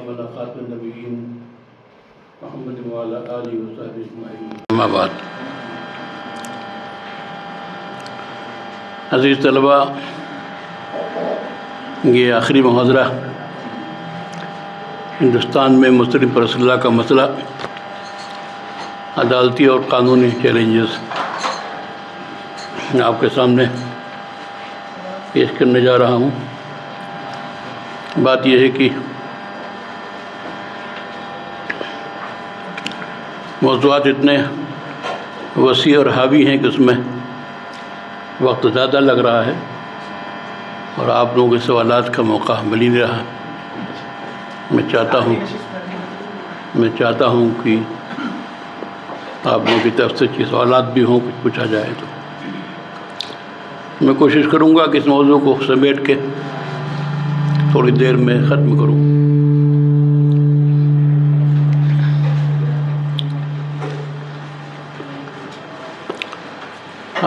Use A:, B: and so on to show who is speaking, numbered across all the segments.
A: والسلام على خاتم النبيين محمد وعلى آله وصحبه أجمعين. أما بعد. عزیز طلباء، یہ آخری محاضرہ ہندوستان میں مسلم پر رسول اللہ کا مسئلہ، عدالتی اور قانونی چیلنجز آپ کے سامنے پیش کرنے جا رہا ہوں. بات یہ ہے کہ موضوعات اتنے وسیع اور حاوی ہیں کہ اس میں وقت زیادہ لگ رہا ہے اور آپ لوگوں کے سوالات کا موقع مل ہی نہیں رہا. میں چاہتا ہوں کہ آپ لوگوں کی طرف سے اچھے سوالات بھی ہوں، کچھ پوچھا جائے تو میں کوشش کروں گا کہ اس موضوع کو سمیٹ کے تھوڑی دیر میں ختم کروں.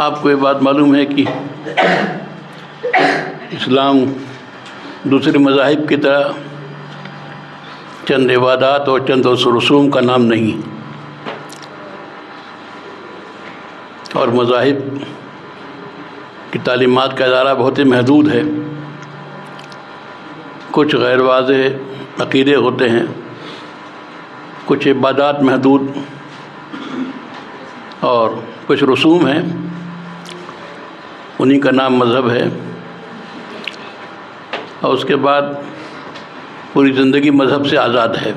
A: آپ کو یہ بات معلوم ہے کہ اسلام دوسرے مذاہب کی طرح چند عبادات اور چند رسوم کا نام نہیں، اور مذاہب کی تعلیمات کا ادارہ بہت ہی محدود ہے. کچھ غیر واضح عقیدے ہوتے ہیں، کچھ عبادات محدود اور کچھ رسوم ہیں، انہی کا نام مذہب ہے. اور اس کے بعد پوری زندگی مذہب سے آزاد ہے.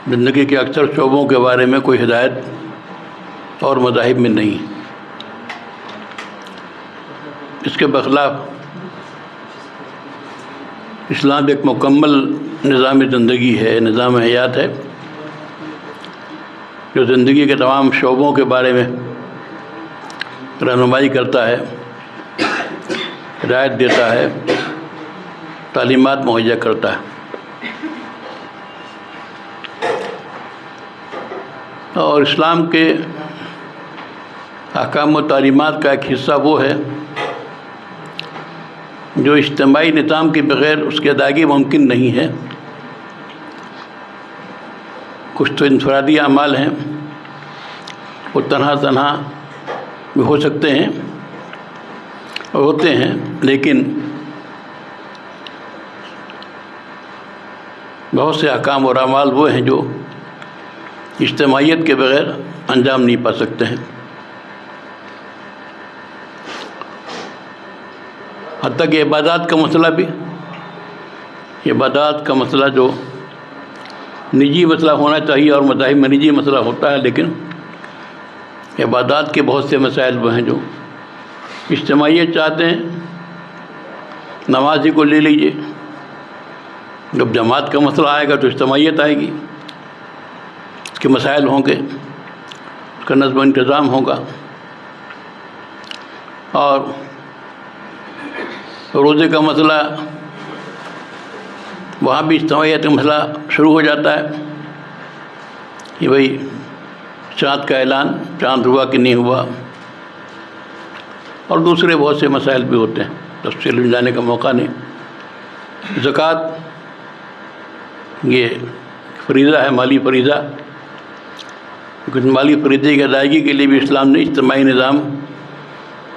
A: زندگی کے اکثر شعبوں کے بارے میں کوئی ہدایت اور مذاہب میں نہیں. اس کے برخلاف اسلام ایک مکمل نظام زندگی ہے، نظام حیات ہے، جو زندگی کے تمام شعبوں کے بارے میں رہنمائی کرتا ہے، ہدایت دیتا ہے، تعلیمات مہیا کرتا ہے. اور اسلام کے احکام و تعلیمات کا ایک حصہ وہ ہے جو اجتماعی نظام کے بغیر اس کی ادائیگی ممکن نہیں ہے. کچھ تو انفرادی اعمال ہیں، وہ تنہا بھی ہو سکتے ہیں اور ہوتے ہیں، لیکن بہت سے احکام اور اعمال وہ ہیں جو اجتماعیت کے بغیر انجام نہیں پا سکتے ہیں. حتیٰ کہ عبادات کا مسئلہ بھی، عبادات کا مسئلہ جو نجی مسئلہ ہونا چاہیے اور مذاہب میں نجی مسئلہ ہوتا ہے، لیکن عبادات کے بہت سے مسائل وہ ہیں جو اجتماعیت چاہتے ہیں. نمازی کو لے لیجیے، جب جماعت کا مسئلہ آئے گا تو اجتماعیت آئے گی، اس کے مسائل ہوں گے، اس کا نظم و انتظام ہوگا. اور روزے کا مسئلہ، وہاں بھی اجتماعیت کا مسئلہ شروع ہو جاتا ہے کہ بھئی چاند کا اعلان، چاند ہوا کہ نہیں ہوا، اور دوسرے بہت سے مسائل بھی ہوتے ہیں، تفصیل میں جانے کا موقع نہیں. زکوٰۃ یہ فریضہ ہے، مالی فریضہ، لیکن مالی فریضے کی ادائیگی کے لیے بھی اسلام نے اجتماعی نظام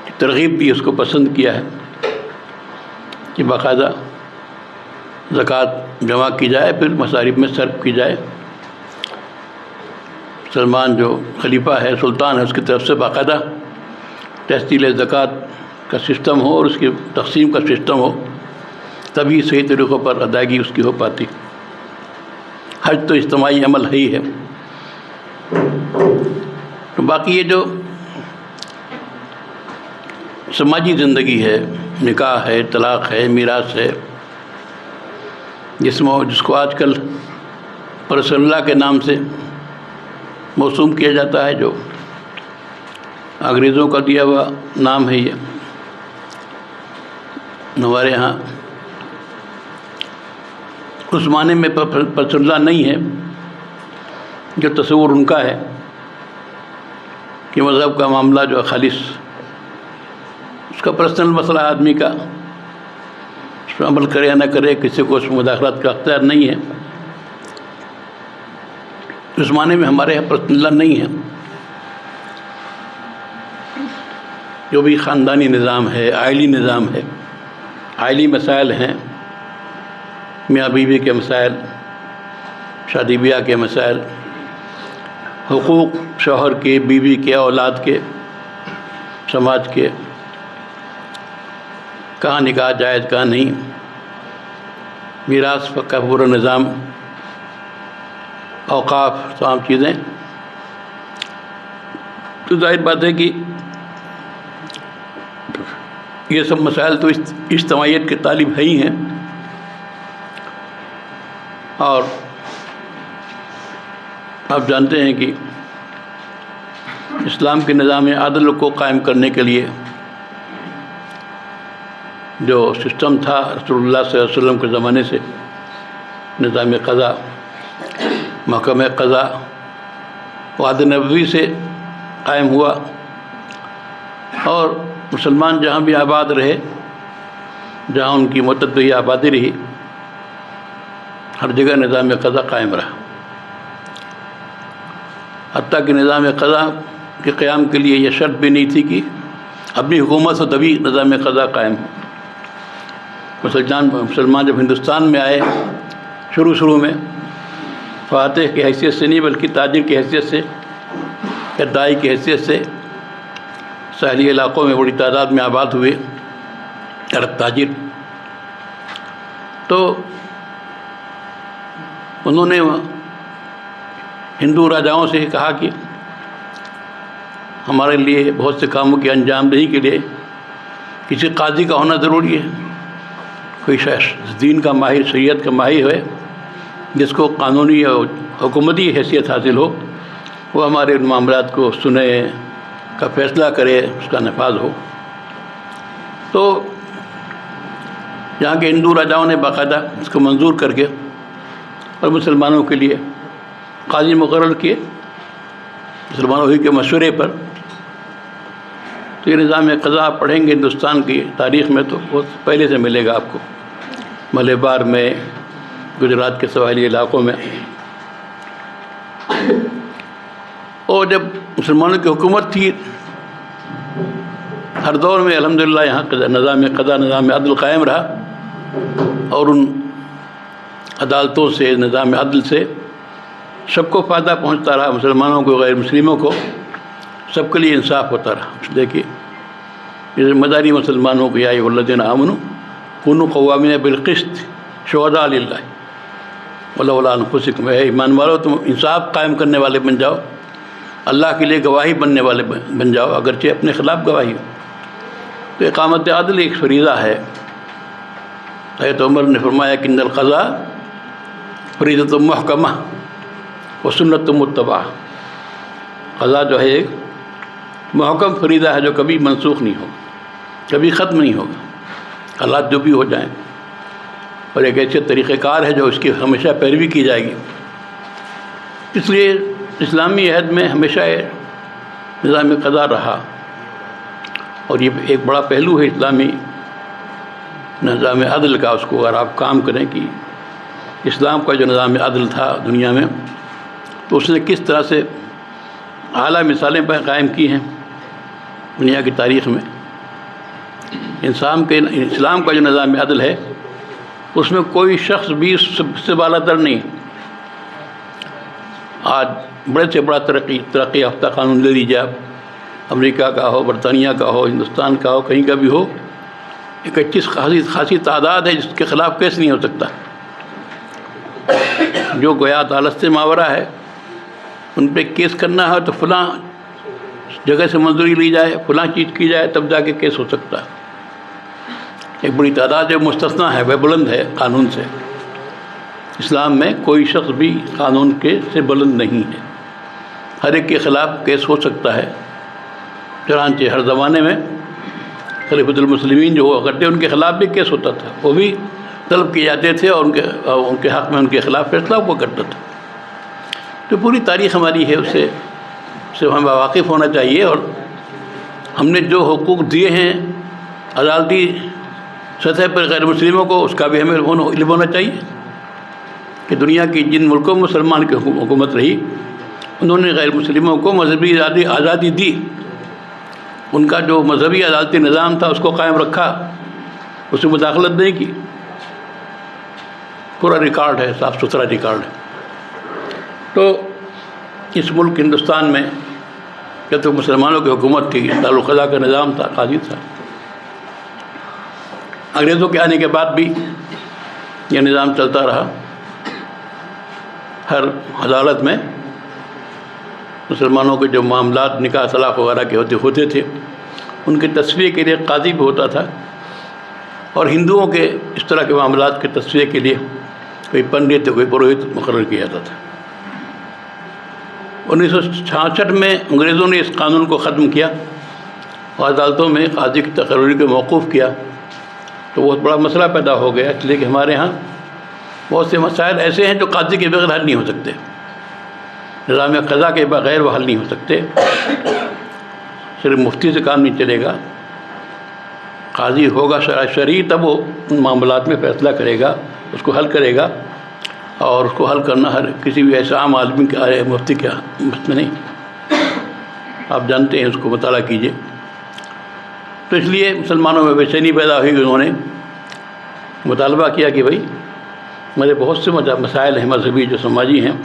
A: کی ترغیب بھی اس کو پسند کیا ہے کہ باقاعدہ زکوٰۃ جمع کی جائے، پھر مصارف میں صرف کی جائے. سلمان جو خلیفہ ہے، سلطان ہے، اس کی طرف سے باقاعدہ تحصیل زکوٰۃ کا سسٹم ہو اور اس کی تقسیم کا سسٹم ہو، تبھی صحیح طریقوں پر ادائیگی اس کی ہو پاتی. حج تو اجتماعی عمل ہی ہے. تو باقی یہ جو سماجی زندگی ہے، نکاح ہے، طلاق ہے، میراث ہے، جس کو آج کل رسول اللہ کے نام سے موسوم کیا جاتا ہے، جو انگریزوں کا دیا ہوا نام ہے. یہ ہمارے ہاں اس معنی میں رسول اللہ نہیں ہے جو تصور ان کا ہے کہ مذہب کا معاملہ جو ہے خالص اس کا پرسنل مسئلہ آدمی کا، اس پر عمل کرے یا نہ کرے، کسی کو اس میں مداخلت کا اختیار نہیں ہے، اس معنی میں ہمارے یہاں پرسنل لا نہیں ہے۔ جو بھی خاندانی نظام ہے، آئلی نظام ہے، آئلی مسائل ہیں، میاں بیوی کے مسائل، شادی بیاہ کے مسائل، حقوق شوہر کے، بیوی کے، اولاد کے، سماج کے، کہاں نکاح جائز کہاں نہیں، میراث کا پورا نظام، اوقاف، تمام چیزیں، تو ظاہر بات ہے کہ یہ سب مسائل تو اجتماعیت کے طالب ہی ہیں، اور آپ جانتے ہیں کہ اسلام کے نظام عدل کو قائم کرنے کے لیے جو سسٹم تھا رسول اللہ صلی اللہ علیہ وسلم کے زمانے سے، نظام قضا، محکمہ قضا عہد نبوی سے قائم ہوا، اور مسلمان جہاں بھی آباد رہے، جہاں ان کی متعدی آبادی رہی، ہر جگہ نظام قضا قائم رہا، حتیٰ کہ نظام قضا کے قیام کے لیے یہ شرط بھی نہیں تھی کہ اپنی حکومت سے تبھی نظام قضا قائم ہو۔ مسلمان جب ہندوستان میں آئے، شروع میں فاتح کی حیثیت سے نہیں بلکہ تاجر کی حیثیت سے یا دائی کی حیثیت سے ساحلی علاقوں میں بڑی تعداد میں آباد ہوئے عرب تاجر، تو انہوں نے ہندو راجاؤں سے کہا کہ ہمارے لیے بہت سے کاموں کی انجام دہی کے لیے کسی قاضی کا ہونا ضروری ہے، کوئی شخص دین کا ماہر، شریعت کا ماہر ہے، جس کو قانونی اور حکومتی حیثیت حاصل ہو، وہ ہمارے ان معاملات کو سنے، کا فیصلہ کرے، اس کا نفاذ ہو۔ تو یہاں کے ہندو راجاؤں نے باقاعدہ اس کو منظور کر کے اور مسلمانوں کے لیے قاضی مقرر کیے، مسلمانوں ہی کے مشورے پر۔ تو یہ نظام قضا آپ پڑھیں گے ہندوستان کی تاریخ میں تو بہت پہلے سے ملے گا آپ کو، ملبار میں، گجرات کے سواحلی علاقوں میں۔ اور جب مسلمانوں کی حکومت تھی ہر دور میں، الحمدللہ یہاں نظام قضا، نظام عدل قائم رہا، اور ان عدالتوں سے، نظام عدل سے سب کو فائدہ پہنچتا رہا، مسلمانوں کو، غیر مسلموں کو، سب کے لیے انصاف ہوتا رہا۔ دیکھیے یہ مداری مسلمانوں کو، یا ایھا الذین آمنوا کونوا قوامین بالقسط شہداء للہ ولو علی انفسکم، اے ایمان والو تم انصاف قائم کرنے والے بن جاؤ، اللہ کے لیے گواہی بننے والے بن جاؤ، اگرچہ اپنے خلاف گواہی ہو۔ تو اقامت عدل ایک فریضہ ہے۔ حضرت عمر نے فرمایا کہ ان القضاء فریضۃ محکمہ وسنت متبعہ، قضا جو ہے ایک محکم فریضہ ہے جو کبھی منسوخ نہیں ہوگا، کبھی ختم نہیں ہوگا، حالات جو بھی ہو جائیں، اور ایک ایسے طریقہ کار ہے جو اس کی ہمیشہ پیروی کی جائے گی۔ اس لیے اسلامی عہد میں ہمیشہ نظام قضا رہا، اور یہ ایک بڑا پہلو ہے اسلامی نظام عدل کا۔ اس کو اگر آپ کام کریں کہ اسلام کا جو نظام عدل تھا دنیا میں، تو اس نے کس طرح سے اعلیٰ مثالیں قائم کی ہیں دنیا کی تاریخ میں۔ اسلام کا جو نظام عدل ہے، اس میں کوئی شخص بھی اس سے بالا تر نہیں۔ آج بڑے سے بڑا ترقی یافتہ قانون لے لیجیے آپ، امریکہ کا ہو، برطانیہ کا ہو، ہندوستان کا ہو، کہیں کا بھی ہو، ایک اچھی خاصی تعداد ہے جس کے خلاف کیس نہیں ہو سکتا، جو گویا عدالت سے ماورا ہے۔ ان پہ کیس کرنا ہے تو فلاں جگہ سے منظوری لی جائے، فلاں چیز کی جائے، تب جا کے کیس ہو سکتا ہے۔ ایک بڑی تعداد جو مستثنیٰ ہے، وہ بلند ہے قانون سے۔ اسلام میں کوئی شخص بھی قانون کے سے بلند نہیں ہے، ہر ایک کے خلاف کیس ہو سکتا ہے۔ چنانچہ ہر زمانے میں خلیفۃ المسلمین جو ہوا کرتے ان کے خلاف بھی کیس ہوتا تھا، وہ بھی طلب کیے جاتے تھے، اور ان کے حق میں ان کے خلاف فیصلہ ہوا کرتا تھا۔ تو پوری تاریخ ہماری ہے، اس سے ہمیں واقف ہونا چاہیے، اور ہم نے جو حقوق دیے ہیں عدالتی سطح پر غیر مسلموں کو اس کا بھی ہمیں علم ہونا چاہیے کہ دنیا کی جن ملکوں میں مسلمان کی حکومت رہی انہوں نے غیر مسلموں کو مذہبی آزادی دی، ان کا جو مذہبی عدالتی نظام تھا اس کو قائم رکھا، اس میں مداخلت نہیں کی۔ پورا ریکارڈ ہے، صاف ستھرا ریکارڈ ہے۔ تو اس ملک ہندوستان میں جب تک مسلمانوں کی حکومت تھی، دارالقضاء کا نظام تھا، قاضی تھا۔ انگریزوں کے آنے کے بعد بھی یہ نظام چلتا رہا۔ ہر عدالت میں مسلمانوں کے جو معاملات نکاح طلاق وغیرہ کے ہوتے تھے ان کے تصفیے کے لیے قاضی بھی ہوتا تھا، اور ہندوؤں کے اس طرح کے معاملات کے تصفیے کے لیے کوئی پنڈت کوئی پروہت مقرر کیا جاتا تھا۔ 1966 میں انگریزوں نے اس قانون کو ختم کیا اور عدالتوں میں قاضی کی تقرری کو موقوف کیا، تو بہت بڑا مسئلہ پیدا ہو گیا، اس لیے کہ ہمارے ہاں بہت سے مسائل ایسے ہیں جو قاضی کے بغیر حل نہیں ہو سکتے، نظام قضا کے بغیر وہ حل نہیں ہو سکتے۔ صرف مفتی سے کام نہیں چلے گا، قاضی ہوگا شرعی تب وہ ان معاملات میں فیصلہ کرے گا، اس کو حل کرے گا، اور اس کو حل کرنا ہر کسی بھی ایسے عام آدمی کے مفتی کے بس میں نہیں، آپ جانتے ہیں، اس کو مطالعہ کیجیے۔ تو اس لیے مسلمانوں میں بے چینی پیدا ہوئی، انہوں نے مطالبہ کیا کہ بھائی ہمارے بہت سے مسائل ہیں مذہبی جو سماجی ہیں،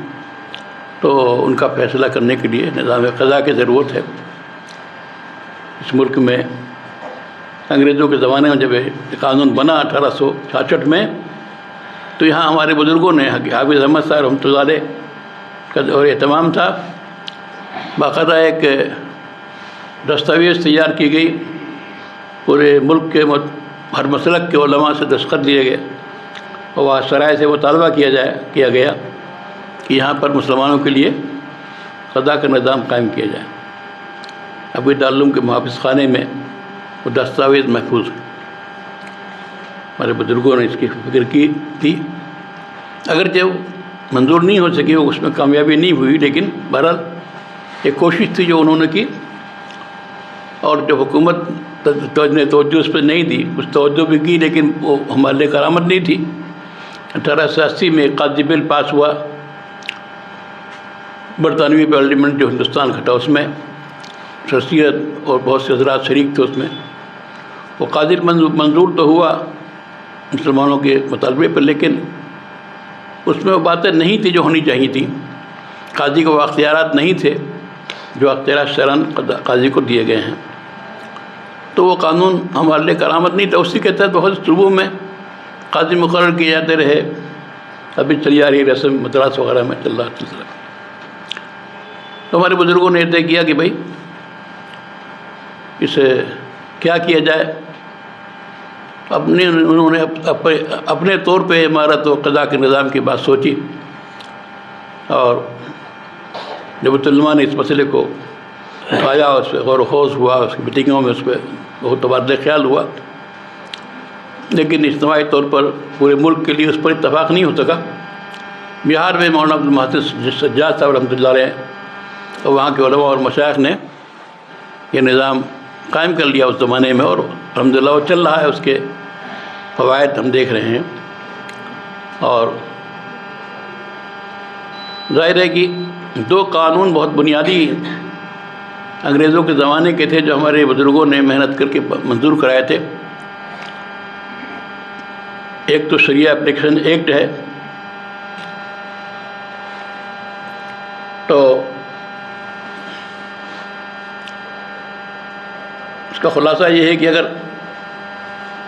A: تو ان کا فیصلہ کرنے کے لیے نظام قضا کی ضرورت ہے۔ اس ملک میں انگریزوں کے زمانے میں جب یہ قانون بنا 1866 میں، تو یہاں ہمارے بزرگوں نے حافظ احمد صاحب رحمۃ اللہ علیہ کا اور اہتمام تھا، باقاعدہ ایک دستاویز تیار کی گئی، پورے ملک کے ہر مسلک کے علماء سے دستخط لیے گئے، اور وہاں سرائے سے مطالبہ کیا گیا کہ یہاں پر مسلمانوں کے لیے قضا کا نظام قائم کیا جائے۔ ابھی دارالعلوم کے محافظ خانے میں وہ دستاویز محفوظ ہے، ہمارے بزرگوں نے اس کی فکر کی تھی، اگرچہ وہ منظور نہیں ہو سکی، وہ اس میں کامیابی نہیں ہوئی، لیکن بہرحال ایک کوشش تھی جو انہوں نے کی، اور جو حکومت نے توجہ اس پہ نہیں دی، کچھ توجہ بھی کی لیکن وہ ہمارے لیے کرامت نہیں تھی۔ 1880 میں ایک قاضی بل پاس ہوا، برطانوی پارلیمنٹ جو ہندوستان گھٹا، اس میں شخصیت اور بہت سے حضرات شریک تھے اس میں، وہ قاضی منظور تو ہوا مسلمانوں کے مطالبے پر، لیکن اس میں وہ باتیں نہیں تھی جو ہونی چاہیے تھیں، قاضی کو وہ اختیارات نہیں تھے جو اختیارات شرعاً قاضی کو دیے گئے ہیں، تو وہ قانون ہمارے لیے کرامت نہیں تھا۔ اسی کے تحت بہت صوبوں میں قاضی مقرر کیے جاتے رہے، ابھی چلی آ رہی رسم مدراس وغیرہ میں چل رہا سلسلہ۔ تو ہمارے بزرگوں نے طے کیا کہ بھائی اسے کیا کیا جائے، انہوں نے اپنے طور پہ عمارت و قضا کے نظام کی بات سوچی، اور جب علماء نے اس مسئلے کو اٹھایا، اس پہ غور و خوض ہوا، اس کی میٹنگوں میں اس پہ بہت تبادلہ خیال ہوا، لیکن اجتماعی طور پر پورے ملک کے لیے اس پر اتفاق نہیں ہو سکا۔ بہار میں مولانا عبد المحسن سجاد صاحب رحمۃ اللہ علیہ اور وہاں کے علماء اور مشائخ نے یہ نظام قائم کر لیا اس زمانے میں، اور الحمدللہ وہ چل رہا ہے، اس کے فوائد ہم دیکھ رہے ہیں۔ اور ظاہر ہے کہ دو قانون بہت بنیادی انگریزوں کے زمانے کے تھے جو ہمارے بزرگوں نے محنت کر کے منظور کرائے تھے۔ ایک تو شریعہ اپلیکیشن ایکٹ ہے، تو اس کا خلاصہ یہ ہے کہ اگر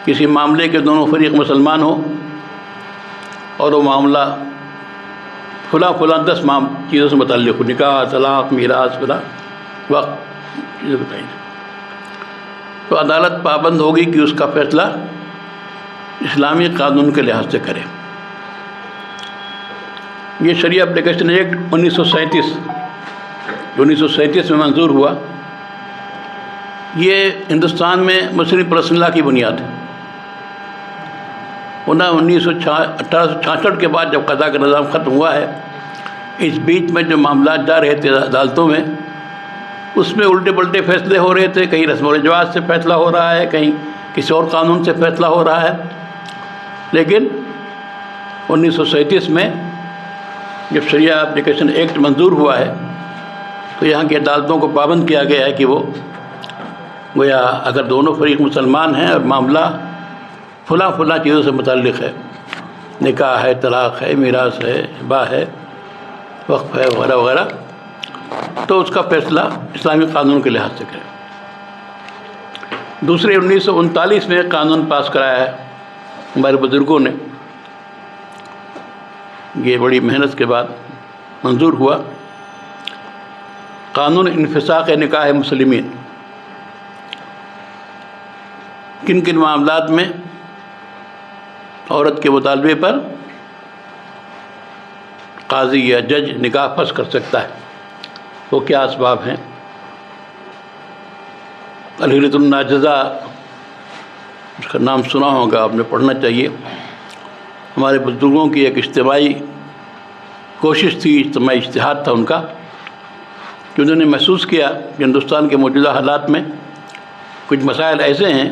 A: کسی معاملے کے دونوں فریق مسلمان ہوں اور وہ معاملہ فلاں 10 چیزوں سے متعلق ہو، نکاح، طلاق، میراث، فلاں وقت چیزیں بتائیں، تو عدالت پابند ہوگی کہ اس کا فیصلہ اسلامی قانون کے لحاظ سے کرے۔ یہ شریعہ اپلیکیشن ایکٹ 1937 میں منظور ہوا، یہ ہندوستان میں مسلم پرسنل لا کی بنیاد ہے۔ 1866 کے بعد جب قضا کا نظام ختم ہوا ہے، اس بیچ میں جو معاملات جا رہے تھے عدالتوں میں، اس میں الٹے پلٹے فیصلے ہو رہے تھے، کہیں رسم و رواج سے فیصلہ ہو رہا ہے، کہیں کسی اور قانون سے فیصلہ ہو رہا ہے، لیکن 1937 میں جب شریعہ اپلیکیشن ایکٹ منظور ہوا ہے تو یہاں کی عدالتوں کو پابند کیا گیا ہے کہ وہ گویا اگر دونوں فریق مسلمان ہیں اور معاملہ فلاں چیزوں سے متعلق ہے، نکاح ہے، طلاق ہے، میراث ہے، ہبہ ہے، وقف ہے، وغیرہ وغیرہ، تو اس کا فیصلہ اسلامی قانون کے لحاظ سے کرے۔ دوسرے 1939 میں قانون پاس کرایا ہے ہمارے بزرگوں نے، یہ بڑی محنت کے بعد منظور ہوا، قانون انفساخ نکاح مسلمین۔ کن کن معاملات میں عورت کے مطالبے پر قاضی یا جج نکاح فسخ کر سکتا ہے، وہ کیا اسباب ہیں؟ الحلیۃ الناجزہ، اس کا نام سنا ہوگا، آپ نے پڑھنا چاہیے۔ ہمارے بزرگوں کی ایک اجتماعی کوشش تھی، اجتماعی اجتہاد تھا ان کا، کہ انہوں نے محسوس کیا کہ ہندوستان کے موجودہ حالات میں کچھ مسائل ایسے ہیں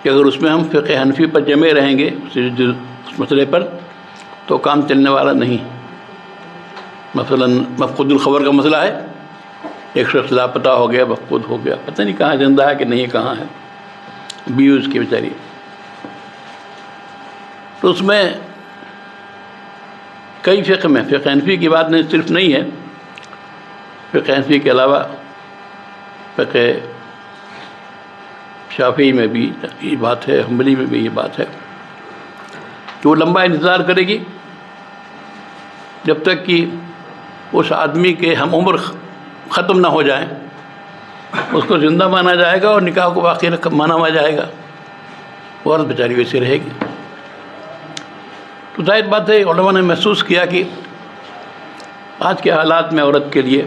A: کہ اگر اس میں ہم فقہ حنفی پر جمے رہیں گے اس مسئلے پر تو کام چلنے والا نہیں۔ مثلا مفقود الخبر کا مسئلہ ہے، ایک شخص لاپتہ ہو گیا، مفقود ہو گیا، پتہ نہیں کہاں زندہ ہے کہ نہیں کہاں ہے، بیوی اس کی بیچاری۔ تو اس میں کئی فقہ میں، فقہ حنفی کی بات نہیں صرف نہیں ہے، فقہ حنفی کے علاوہ فقہ شافعی میں بھی یہ بات ہے، حنبلی میں بھی یہ بات ہے کہ وہ لمبا انتظار کرے گی جب تک کہ اس آدمی کے ہم عمر ختم نہ ہو جائیں، اس کو زندہ مانا جائے گا اور نکاح کو باقی مانا جائے گا، وہ عورت بیچاری ویسے رہے گی۔ تو ظاہر بات ہے علماء نے محسوس کیا کہ آج کے حالات میں عورت کے لیے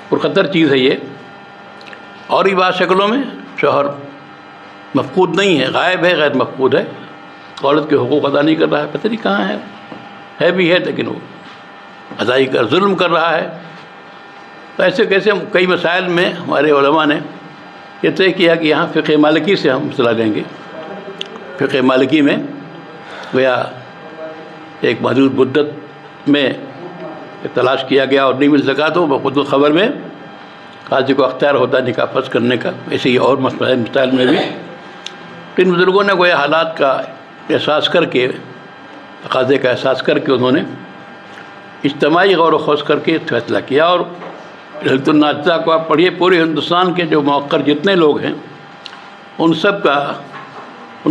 A: پرخطر چیز ہے یہ، اور ہی بعض شکلوں میں شوہر مفقود نہیں ہے، غائب ہے، غیر مفقود ہے، عورت کے حقوق ادا نہیں کر رہا ہے، پتہ نہیں کہاں ہے بھی ہے لیکن وہ ادائی کر ظلم کر رہا ہے۔ تو ایسے کیسے کئی مسائل میں ہمارے علماء نے یہ طے کیا کہ یہاں فقہ مالکی سے ہم مسئلہ لیں گے۔ فقہ مالکی میں گویا ایک محدود مدت میں تلاش کیا گیا اور نہیں مل سکا تو مفقود الخبر میں قاضی کو اختیار ہوتا ہے نکاح فسخ کرنے کا۔ ایسے ہی اور مسائل میں بھی ان بزرگوں نے گویا حالات کا احساس کر کے، تقاضے کا احساس کر کے انہوں نے اجتماعی غور و خوض کر کے فیصلہ کیا۔ اور الحلیۃ الناجزہ کو آپ پڑھیے، پورے ہندوستان کے جو موقر جتنے لوگ ہیں ان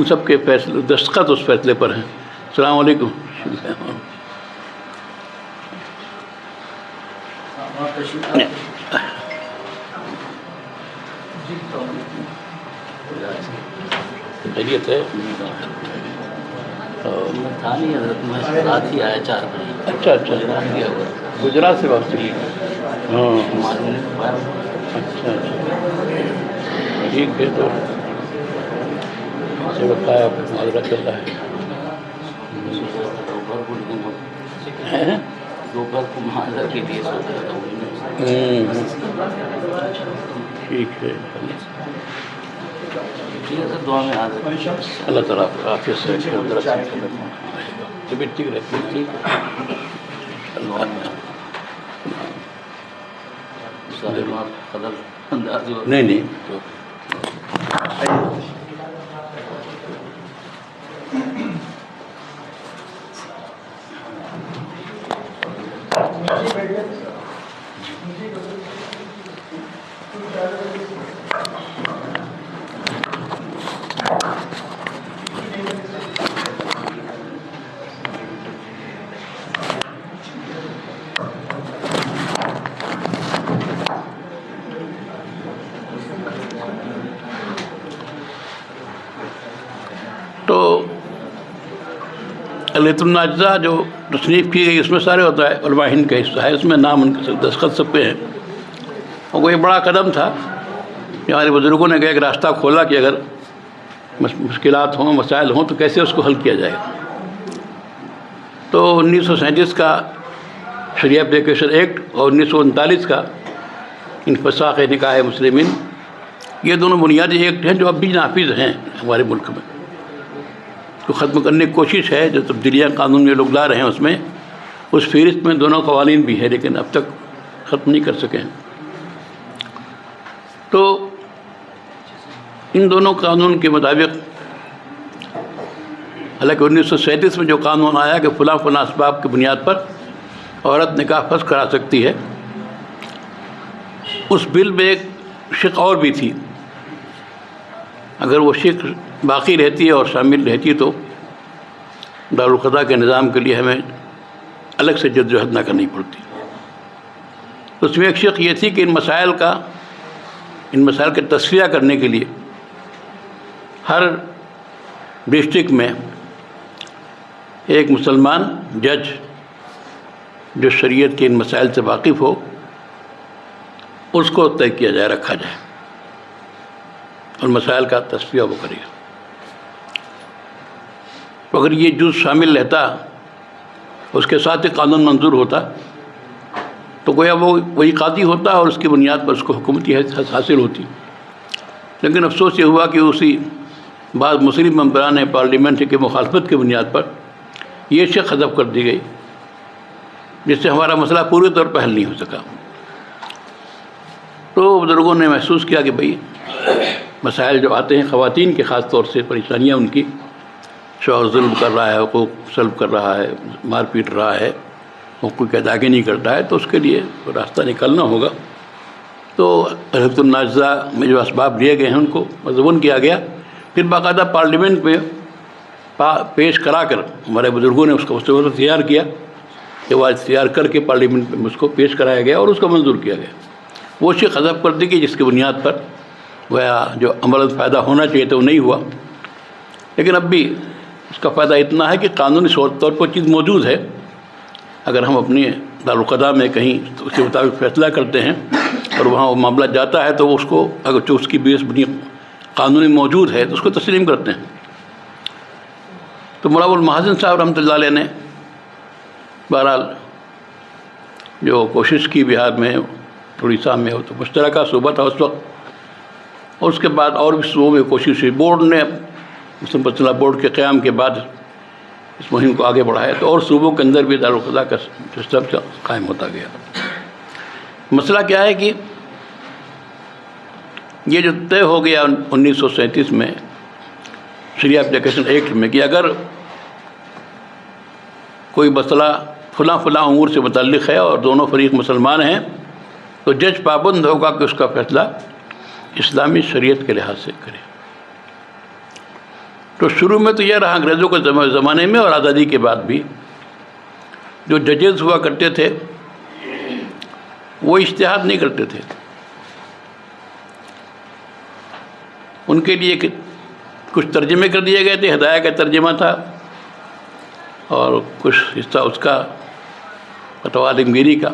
A: سب کے فیصلے دستخط اس فیصلے پر ہیں۔ السلام علیکم۔ خیریت ہے؟ اچھا گجرات سے واپسی لی؟ ہاں اچھا ٹھیک ہے، تو سے بتایا معذرت کرتا ہے۔ ٹھیک ہے،
B: دعا میں
A: اللہ تعالیٰ عافیت سے طبیعت ٹھیک رہتی ہے۔ نہیں تو الحلیۃ الناجزہ جو تصنیف کی گئی اس میں سارے ہوتا ہے علماء ہند کا حصہ ہے، اس میں نام ان کے دستخط سب پہ ہیں۔ اور وہ ایک بڑا قدم تھا کہ ہمارے بزرگوں نے ایک راستہ کھولا کہ اگر مشکلات ہوں، مسائل ہوں تو کیسے اس کو حل کیا جائے۔ تو 1937 کا شریعہ اپلیکیشن ایکٹ اور 1939 کا انفساخ نکاح مسلمین یہ دونوں بنیادی ایکٹ ہیں جو اب بھی نافذ ہیں ہمارے ملک میں، تو ختم کرنے کی کوشش ہے. جو تبدیلیاں قانون میں لوگ لا رہے ہیں اس میں، اس فہرست میں دونوں قوانین بھی ہیں، لیکن اب تک ختم نہیں کر سکے ہیں. تو ان دونوں قانون کے مطابق، حالانکہ 1937 میں جو قانون آیا کہ فلاں فلاں اسباب کی بنیاد پر عورت نکاح فسخ کرا سکتی ہے، اس بل میں ایک شق اور بھی تھی. اگر وہ شق باقی رہتی ہے اور شامل رہتی تو دارالقضاء کے نظام کے لیے ہمیں الگ سے جدوجہد نہ کرنی پڑتی. اس میں ایک شق یہ تھی کہ ان مسائل کا تصفیہ کرنے کے لیے ہر ڈسٹرکٹ میں ایک مسلمان جج جو شریعت کے ان مسائل سے واقف ہو، اس کو طے کیا جائے، رکھا جائے، ان مسائل کا تصفیہ وہ کرے گا. اگر یہ جز شامل رہتا، اس کے ساتھ ہی قانون منظور ہوتا، تو گویا وہ وہی قاضی ہوتا اور اس کی بنیاد پر اس کو حکومتی حیثیت حاصل ہوتی. لیکن افسوس یہ ہوا کہ اسی بعض مسلم ممبران پارلیمنٹ کی مخالفت کی بنیاد پر یہ شق حذف کر دی گئی، جس سے ہمارا مسئلہ پورے طور پر حل نہیں ہو سکا. تو بزرگوں نے محسوس کیا کہ بھئی مسائل جو آتے ہیں خواتین کے خاص طور سے پریشانیاں ان کی، شوہر ظلم کر رہا ہے، حقوق سلب کر رہا ہے، مار پیٹ رہا ہے، حقوق کی ادائیگی نہیں کرتا ہے، تو اس کے لیے راستہ نکالنا ہوگا. تو حکمت النازع میں جو اسباب لیے گئے ہیں ان کو مضمون کیا گیا، پھر باقاعدہ پارلیمنٹ میں پیش کرا کر ہمارے بزرگوں نے اس کو مستویٰ تیار کیا، جواز تیار کر کے پارلیمنٹ میں اس کو پیش کرایا گیا اور اس کو منظور کیا گیا. وہ شق حذف کر دی کہ جس کی بنیاد پر وہ جو عمل فائدہ ہونا چاہیے تھا وہ نہیں ہوا. لیکن اب بھی اس کا فائدہ اتنا ہے کہ قانونی طور پر چیز موجود ہے. اگر ہم اپنے دارالقضاء میں کہیں اس کے مطابق فیصلہ کرتے ہیں اور وہاں وہ معاملہ جاتا ہے، تو اس کو اگر جو اس کی بیس قانونی موجود ہے تو اس کو تسلیم کرتے ہیں. تو مولانا المحسن صاحب رحمۃ اللہ علیہ نے بہرحال جو کوشش کی بہار میں، اڑیسہ میں، تو مشترکہ صوبہ تھا اس وقت، اور اس کے بعد اور بھی صوبوں میں کوشش ہوئی. بورڈ نے مسلم پرسنل بورڈ کے قیام کے بعد اس مہم کو آگے بڑھایا، تو اور صوبوں کے اندر بھی دارالقضاء کا سسٹم قائم ہوتا گیا. مسئلہ کیا ہے کہ یہ جو طے ہو گیا 1937 میں شریعہ اپلیکیشن ایکٹ میں کہ اگر کوئی مسئلہ فلاں فلاں امور سے متعلق ہے اور دونوں فریق مسلمان ہیں، تو جج پابند ہوگا کہ اس کا فیصلہ اسلامی شریعت کے لحاظ سے کرے. تو شروع میں تو یہ رہا انگریزوں کے زمانے میں اور آزادی کے بعد بھی جو ججز ہوا کرتے تھے وہ اجتہاد نہیں کرتے تھے. ان کے لیے کچھ ترجمے کر دیے گئے تھے، ہدایہ کا ترجمہ تھا، اور کچھ حصہ اس کا فتویٰ عالمگیری کا،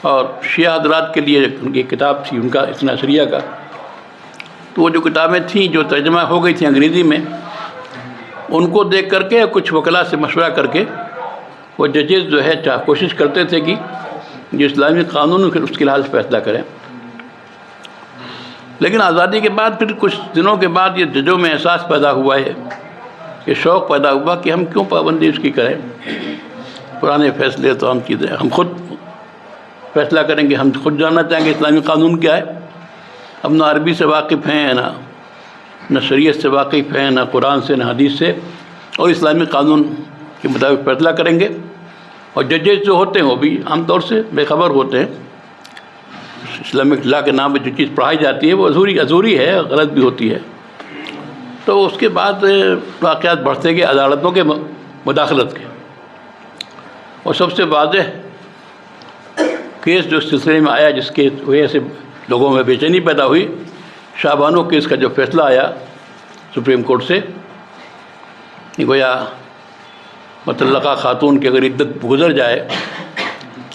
A: اور شیعہ حضرات کے لیے ان کی کتاب تھی ان کا اثنا عشریہ کا. تو وہ جو کتابیں تھیں جو ترجمہ ہو گئی تھیں انگریزی میں، ان کو دیکھ کر کے کچھ وکلاء سے مشورہ کر کے وہ ججز جو ہے کوشش کرتے تھے کہ جو اسلامی قانون اس کے لحاظ سے فیصلہ کریں. لیکن آزادی کے بعد پھر کچھ دنوں کے بعد یہ ججوں میں احساس پیدا ہوا ہے، یہ شوق پیدا ہوا کہ ہم کیوں پابندی اس کی کریں، پرانے فیصلے تو ہم چیزیں ہم خود فیصلہ کریں گے، ہم خود جاننا چاہیں گے اسلامی قانون کیا ہے. اب نہ عربی سے واقف ہیں، نہ شریعت سے واقف ہیں، نہ قرآن سے، نہ حدیث سے، اور اسلامی قانون کے مطابق فیصلہ کریں گے. اور ججز جو ہوتے ہیں وہ بھی عام طور سے بے خبر ہوتے ہیں. اسلامک لا کے نام پہ جو چیز پڑھائی جاتی ہے وہ ادھوری ہے، غلط بھی ہوتی ہے. تو اس کے بعد واقعات بڑھتے گئے عدالتوں کے مداخلت کے، اور سب سے واضح کیس جو اس سلسلے میں آیا جس کے وجہ سے لوگوں میں بے چینی پیدا ہوئی، شاہ بانو کیس کا جو فیصلہ آیا سپریم کورٹ سے، گویا مطلقہ خاتون کی اگر عدت گزر جائے،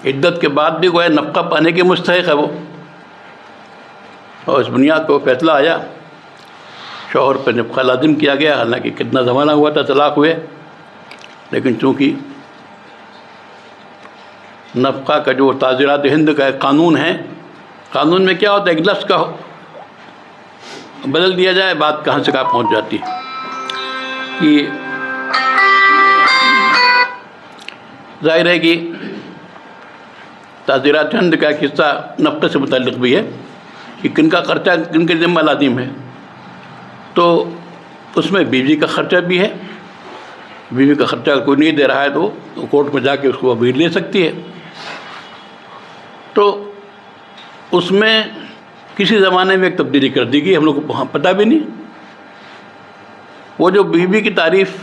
A: عدت کے بعد بھی گویا نفقہ پانے کے مستحق ہے وہ، اور اس بنیاد پہ وہ فیصلہ آیا، شوہر پہ نفقہ لازم کیا گیا. حالانکہ کتنا زمانہ ہوا تھا طلاق ہوئے، لیکن چونکہ نفقہ کا جو تعزیرات ہند کا ایک قانون ہے، قانون میں کیا ہوتا ہے، ایک لفظ کا بدل دیا جائے، بات کہاں سے کہاں پہنچ جاتی ہے. کہ ظاہر ہے کہ تعزیرات ہند کا ایک حصہ نفقے سے متعلق بھی ہے کہ کن کا خرچہ کن کے ذمہ لازم ہے. تو اس میں بیوی کا خرچہ بھی ہے. بیوی کا خرچہ کوئی نہیں دے رہا ہے تو کورٹ میں جا کے اس کو وکیل لے سکتی ہے. تو اس میں کسی زمانے میں ایک تبدیلی کر دی گئی، ہم لوگ کو پتہ بھی نہیں. وہ جو بیوی کی تعریف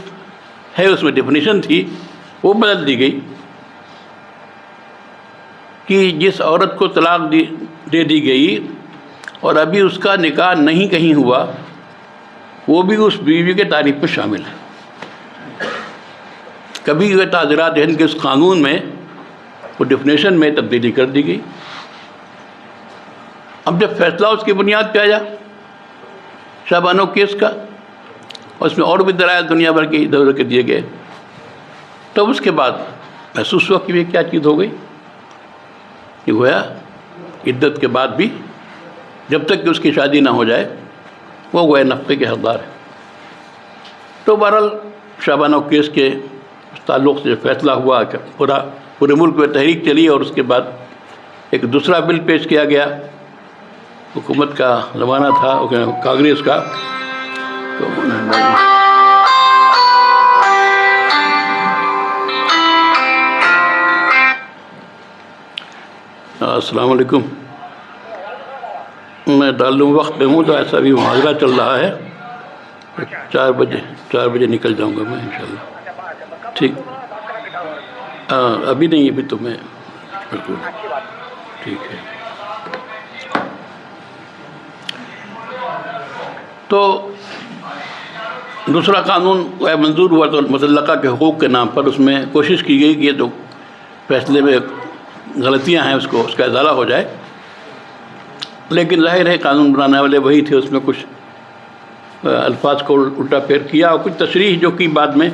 A: ہے اس میں ڈیفینیشن تھی وہ بدل دی گئی کہ جس عورت کو طلاق دے دی گئی اور ابھی اس کا نکاح نہیں کہیں ہوا، وہ بھی اس بیوی کے تعریف میں شامل ہے. کبھی یہ تعزیرات ہند کے اس قانون میں وہ ڈیفینیشن میں تبدیلی کر دی گئی. اب جب فیصلہ اس کی بنیاد پہ آیا شاہ بانو کیس کا، اور اس میں اور بھی دلائل دنیا بھر کے ادھر ادھر کے دیے گئے، تب اس کے بعد محسوس ہوا کہ یہ کیا چیز ہو گئی. یہ گویا عدت کے بعد بھی جب تک کہ اس کی شادی نہ ہو جائے وہ گویا نفقے کے حقدار ہے. تو بہرحال شاہ بانو کیس کے تعلق سے فیصلہ ہوا کہ پورے ملک میں تحریک چلی، اور اس کے بعد ایک دوسرا بل پیش کیا گیا. حکومت کا زمانہ تھا کانگریس کا. تو السلام علیکم. میں تعلم وقت پہ ہوں تو ایسا بھی محاضرہ چل رہا ہے. 4 بجے نکل جاؤں گا میں انشاءاللہ. ٹھیک، ابھی نہیں، ابھی تو میں ٹھیک ہے. تو دوسرا قانون منظور ہوا تو مطلقہ کے حقوق کے نام پر اس میں کوشش کی گئی کہ یہ جو فیصلے میں غلطیاں ہیں اس کا ازالہ ہو جائے. لیکن ظاہر ہے قانون بنانے والے وہی تھے، اس میں کچھ الفاظ کو الٹا پھیر کیا اور کچھ تشریح جو کی بعد میں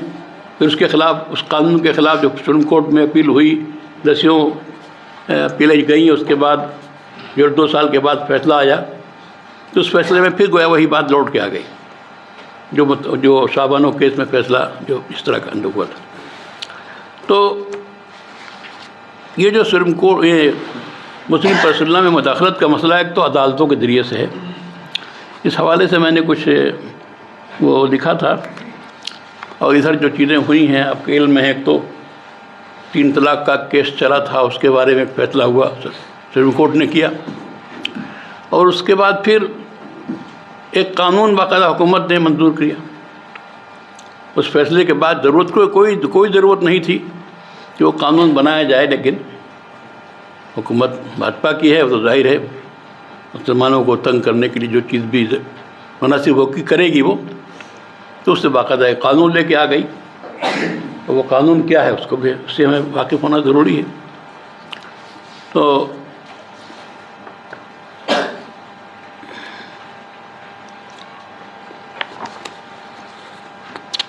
A: پھر اس کے خلاف، اس قانون کے خلاف جو سپریم کورٹ میں اپیل ہوئی، دسیوں اپیلیں گئیں. اس کے بعد 1.5-2 سال کے بعد فیصلہ آیا تو اس فیصلے میں پھر گویا وہی بات لوٹ کے آ گئی جو شاہ بانو کیس میں فیصلہ جو اس طرح کا ہوا تھا. تو یہ جو سپریم کورٹ، یہ مسلم پرسنل میں مداخلت کا مسئلہ ایک تو عدالتوں کے ذریعے سے ہے. اس حوالے سے میں نے کچھ وہ لکھا تھا، اور ادھر جو چیزیں ہوئی ہیں آپ کے علم میں ہے. ایک تو 3 طلاق کا کیس چلا تھا، اس کے بارے میں فیصلہ ہوا، سپریم کورٹ نے کیا. اور اس کے بعد پھر ایک قانون باقاعدہ حکومت نے منظور کیا. اس فیصلے کے بعد کوئی ضرورت نہیں تھی کہ وہ قانون بنایا جائے، لیکن حکومت بھاجپا کی ہے تو ظاہر ہے مسلمانوں کو تنگ کرنے کے لیے جو چیز بھی مناسب ہو کرے گی وہ، تو اس سے باقاعدہ ایک قانون لے کے آ گئی. اور وہ قانون کیا ہے اس کو بھی اس سے ہمیں واقف ہونا ضروری ہے. تو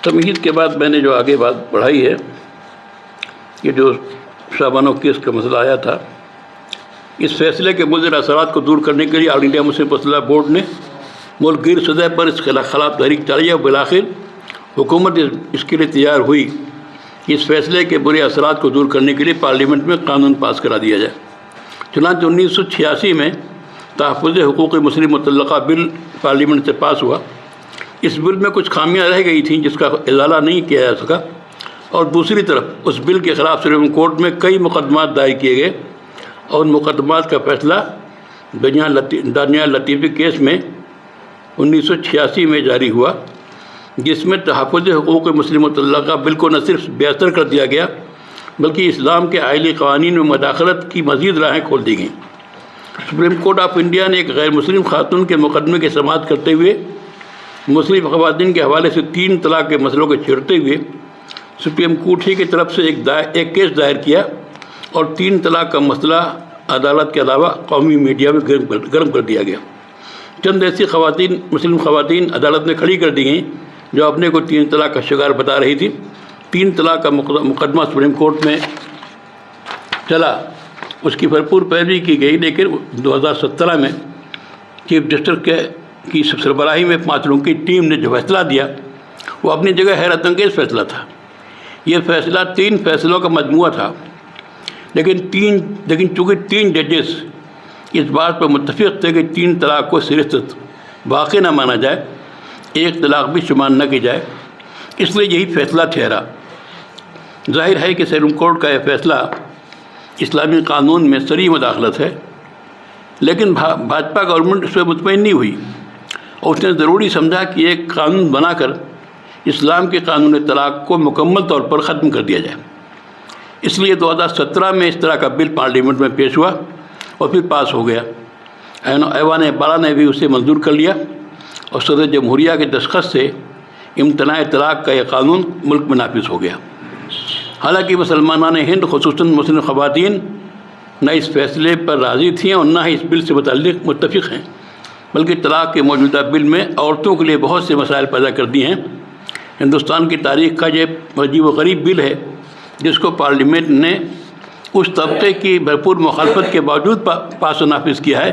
A: تمہید کے بعد میں نے جو آگے بات بڑھائی ہے، یہ جو شاہ بانو کیس کا مسئلہ آیا تھا، اس فیصلے کے مضر اثرات کو دور کرنے کے لیے آل انڈیا مسلم پرسنل بورڈ نے ملک گیر سطح پر اس خلاف تحریک چلائی، اور بالآخر حکومت اس کے لیے تیار ہوئی کہ اس فیصلے کے برے اثرات کو دور کرنے کے لیے پارلیمنٹ میں قانون پاس کرا دیا جائے. چنانچہ 1986 میں تحفظ حقوق مسلم متعلقہ بل پارلیمنٹ سے پاس ہوا. اس بل میں کچھ خامیاں رہ گئی تھیں جس کا ازالہ نہیں کیا جا سکا، اور دوسری طرف اس بل کے خلاف سپریم کورٹ میں کئی مقدمات دائر کیے گئے، اور ان مقدمات کا فیصلہ دانیال لطیفی کیس میں 1986 میں جاری ہوا، جس میں تحفظ حقوق مسلم متعلقہ بل کو نہ صرف بے اثر کر دیا گیا بلکہ اسلام کے آئلی قوانین میں مداخلت کی مزید راہیں کھول دی گئیں. سپریم کورٹ آف انڈیا نے ایک غیر مسلم خاتون کے مقدمے کی سماعت کرتے ہوئے مسلم خواتین کے حوالے سے 3 طلاق کے مسئلوں کو چھیڑتے ہوئے سپریم کورٹ ہی کی طرف سے ایک کیس دائر کیا، اور 3 طلاق کا مسئلہ عدالت کے علاوہ قومی میڈیا میں گرم کر دیا گیا. چند ایسی مسلم خواتین عدالت میں کھڑی کر دی گئیں جو اپنے کو 3 طلاق کا شکار بتا رہی تھی. 3 طلاق کا مقدمہ سپریم کورٹ میں چلا اس کی بھرپور پیروی کی گئی، لیکن 2017 میں چیف جسٹس کی سربراہی میں 5 لوگوں کی ٹیم نے جو فیصلہ دیا وہ اپنی جگہ حیرت انگیز فیصلہ تھا۔ یہ فیصلہ 3 فیصلوں کا مجموعہ تھا، لیکن چونکہ 3 ججز اس بات پر متفق تھے کہ 3 طلاق کو صرف واقع نہ مانا جائے، 1 طلاق بھی شمار نہ کی جائے، اس لیے یہی فیصلہ ٹھہرا۔ ظاہر ہے کہ سپریم کورٹ کا یہ فیصلہ اسلامی قانون میں صریح مداخلت ہے، لیکن بھاجپا گورنمنٹ اس پہ مطمئن نہیں ہوئی اور اس نے ضروری سمجھا کہ ایک قانون بنا کر اسلام کے قانون طلاق کو مکمل طور پر ختم کر دیا جائے۔ اس لیے 2017 میں اس طرح کا بل پارلیمنٹ میں پیش ہوا اور پھر پاس ہو گیا۔ ایوان بالا نے بھی اسے منظور کر لیا اور صدر جمہوریہ کے دستخط سے امتناع طلاق کا یہ قانون ملک میں نافذ ہو گیا۔ حالانکہ مسلمانان ہند خصوصاً مسلم خواتین نہ اس فیصلے پر راضی تھیں اور نہ ہی اس بل سے متعلق متفق ہیں، بلکہ طلاق کے موجودہ بل میں عورتوں کے لیے بہت سے مسائل پیدا کر دیے ہیں۔ ہندوستان کی تاریخ کا یہ عجیب و غریب بل ہے جس کو پارلیمنٹ نے اس طبقے کی بھرپور مخالفت کے باوجود پاس و نافذ کیا ہے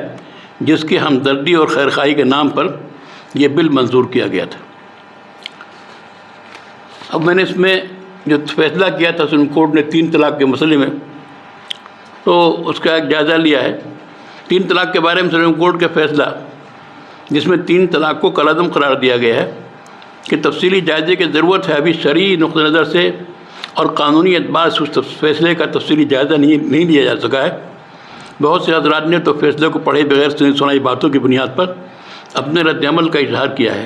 A: جس کی ہمدردی اور خیرخواہی کے نام پر یہ بل منظور کیا گیا تھا۔ اب میں نے اس میں جو فیصلہ کیا تھا سپریم کورٹ نے 3 طلاق کے مسئلے میں، تو اس کا ایک جائزہ لیا ہے۔ 3 طلاق کے بارے میں سپریم کورٹ کا فیصلہ جس میں 3 طلاق کو کالعدم قرار دیا گیا ہے کہ تفصیلی جائزے کی ضرورت ہے۔ ابھی شرعی نقطہ نظر سے اور قانونی اعتبار سے اس فیصلے کا تفصیلی جائزہ نہیں لیا جا سکا ہے۔ بہت سے حضرات نے تو فیصلے کو پڑھے بغیر سنائی باتوں کی بنیاد پر اپنے رد عمل کا اظہار کیا ہے۔